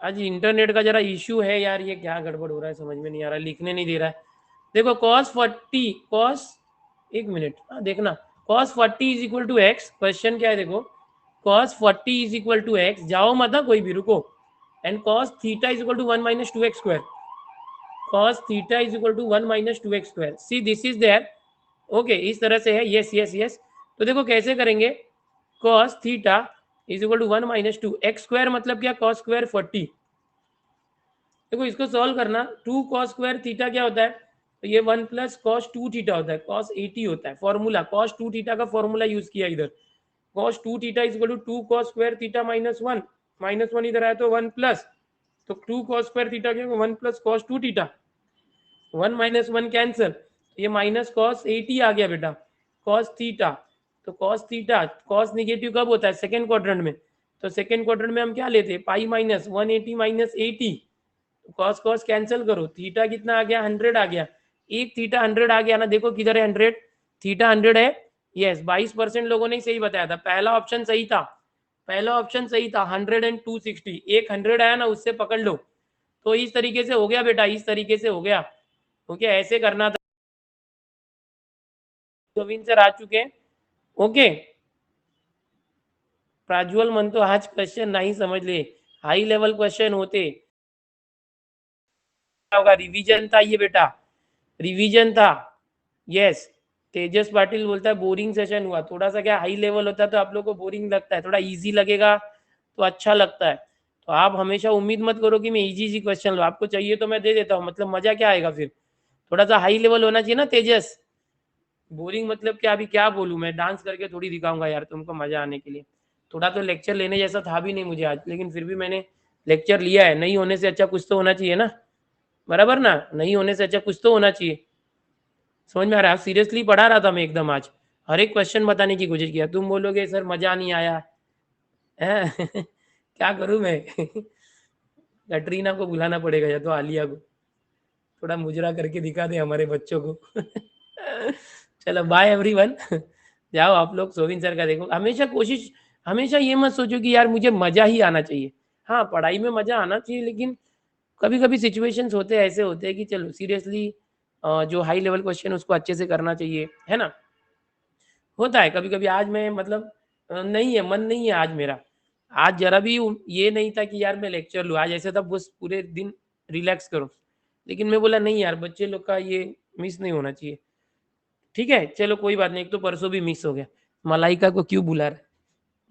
आज इंटरनेट का जरा इश्यू है यार, ये क्या गड़बड़ हो रहा है समझ में नहीं आ रहा, लिखने नहीं दे रहा है. देखो cos 40 cos, एक मिनट. हाँ देखना, cos 40 is equal to x. Question क्या है देखो, cos 40 is equal to x, जाओ मत ना कोई भी, रुको. And cos theta is equal to 1 minus 2x square. cos theta is equal to 1 minus 2x square. See this is there. Okay इस तरह से है. Yes yes yes. तो देखो कैसे करेंगे. cos theta is equal to 1 minus 2x square मतलब क्या, cos स्क्वायर 40. देखो इसको सॉल्व करना. 2 cos स्क्वायर थीटा क्या होता है, तो ये 1 प्लस cos 2 थीटा होता है, cos 80 होता है. फॉर्मूला cos 2 थीटा का फॉर्मूला यूज किया इधर. cos 2 theta is equal to 2 cos square theta minus 1. Minus 1 इधर आया तो 1 प्लस, तो 2 cos स्क्वायर थीटा क्या होगा, 1 plus cos 2 theta. 1 minus 1 cancel, ये माइनस cos 80 आ गया बेटा. cos थीटा, तो cos थीटा, cos निगेटिव कब होता है, सेकंड क्वाड्रेंट में. तो सेकंड क्वाड्रेंट में हम क्या लेते हैं, pi minus 180 minus 80. cos cos cancel करो, थीटा कितना आ गया, 100 आ गया. एक थीटा 100 आ गया ना. देखो किधर है 100, थीटा 100 है. यस 22% लोगों ने सही बताया था, पहला ऑप्शन सही था, पहला ऑप्शन सही था. 100 एंड 260, एक 100 आया ना, उससे पकड़ लो. तो इस तरीके से हो गया बेटा, इस तरीके से हो गया. ओके ऐसे करना था. गोविंद सर आ चुके हैं. ओके प्राज्वल मन तो आज क्वेश्चन नहीं समझ ले, हाई लेवल क्वेश्चन होते. होगा, रिवीजन था ये बेटा, रिवीजन था। यस, तेजस पाटिल बोलता है बोरिंग सेशन हुआ, थोड़ा सा क्या हाई लेवल होता है तो आप लोग को बोरिंग लगता है, थोड़ा इजी लगेगा तो अच्छा लगता है। तो आप हमेशा उम्मीद मत करो कि मैं इजी क्वेश्चन लो, आपको चाहिए तो मैं दे देता हूँ, मतलब मजा क्या आएगा फिर, थोड़ा सा हाई लेवल होना चाहिए ना तेजस। बोरिंग मतलब क्या, अभी क्या बोलूं मैं, डांस करके थोड़ी दिखाऊंगा यार तुमको मजा आने के लिए। थोड़ा तो लेक्चर लेने जैसा था भी नहीं मुझे आज, लेकिन फिर भी मैंने लेक्चर लिया है। नहीं होने से अच्छा कुछ तो होना चाहिए ना, बराबर ना, नहीं होने से अच्छा कुछ तो होना चाहिए। समझ में आ रहा है? सीरियसली पढ़ा रहा था मैं एकदम आज, हर एक क्वेश्चन बताने की कोशिश किया। तुम बोलोगे सर मजा नहीं आया है क्या करूं मैं कटरीना को बुलाना पड़ेगा या तो आलिया को, थोड़ा मुजरा करके दिखा दे हमारे बच्चों को चलो बाय एवरीवन जाओ आप लोग सोविन सर का देखो। हमेशा कोशिश, हमेशा ये मत सोचो कि यार मुझे मजा ही आना चाहिए। हाँ पढ़ाई में मजा आना चाहिए, लेकिन कभी कभी सिचुएशंस होते हैं, ऐसे होते हैं कि चलो सीरियसली जो हाई लेवल क्वेश्चन उसको अच्छे से करना चाहिए, है ना। होता है कभी कभी, आज मैं मतलब नहीं है, मन नहीं है आज मेरा, आज जरा भी ये नहीं था कि यार मैं लेक्चर लूँ, आज ऐसा था बस पूरे दिन रिलैक्स करो। लेकिन मैं बोला नहीं यार, बच्चे लोग का ये मिस नहीं होना चाहिए। ठीक है चलो कोई बात नहीं, एक तो परसों भी मिस हो गया। मलाइका को क्यों बुला रहा है,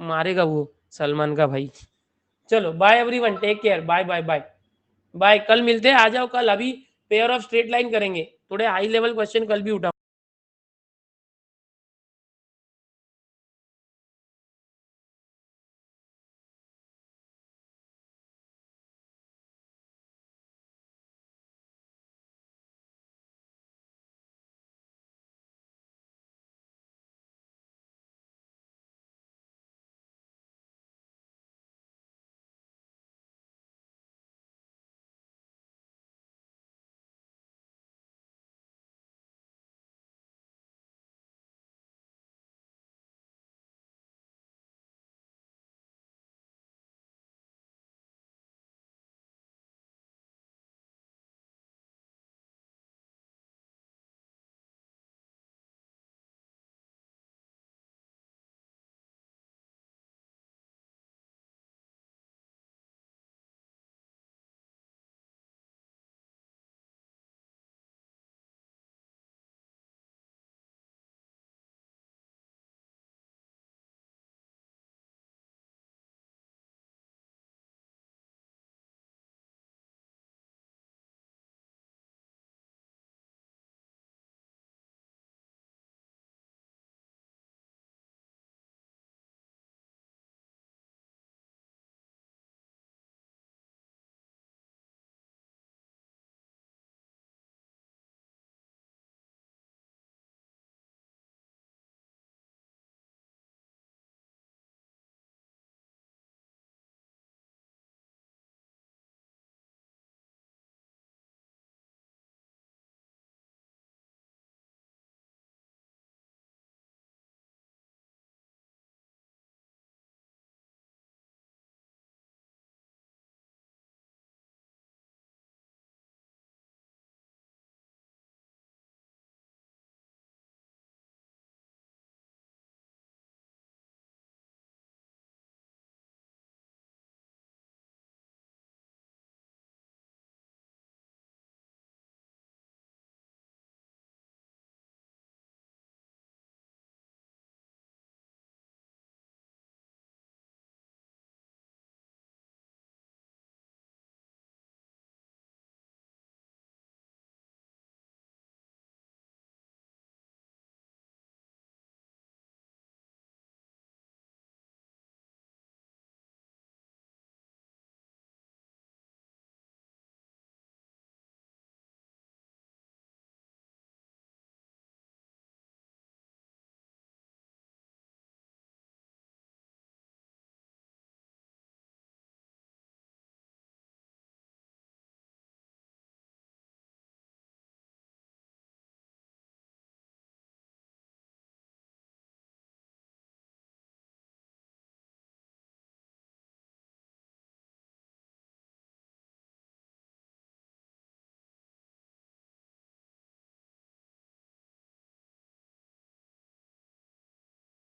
मारेगा वो सलमान का भाई। चलो bye everyone, take care, bye bye bye bye. कल मिलते हैं, आ जाओ कल, अभी पेयर ऑफ स्ट्रेट लाइन करेंगे, थोड़े हाई लेवल क्वेश्चन कल भी उठा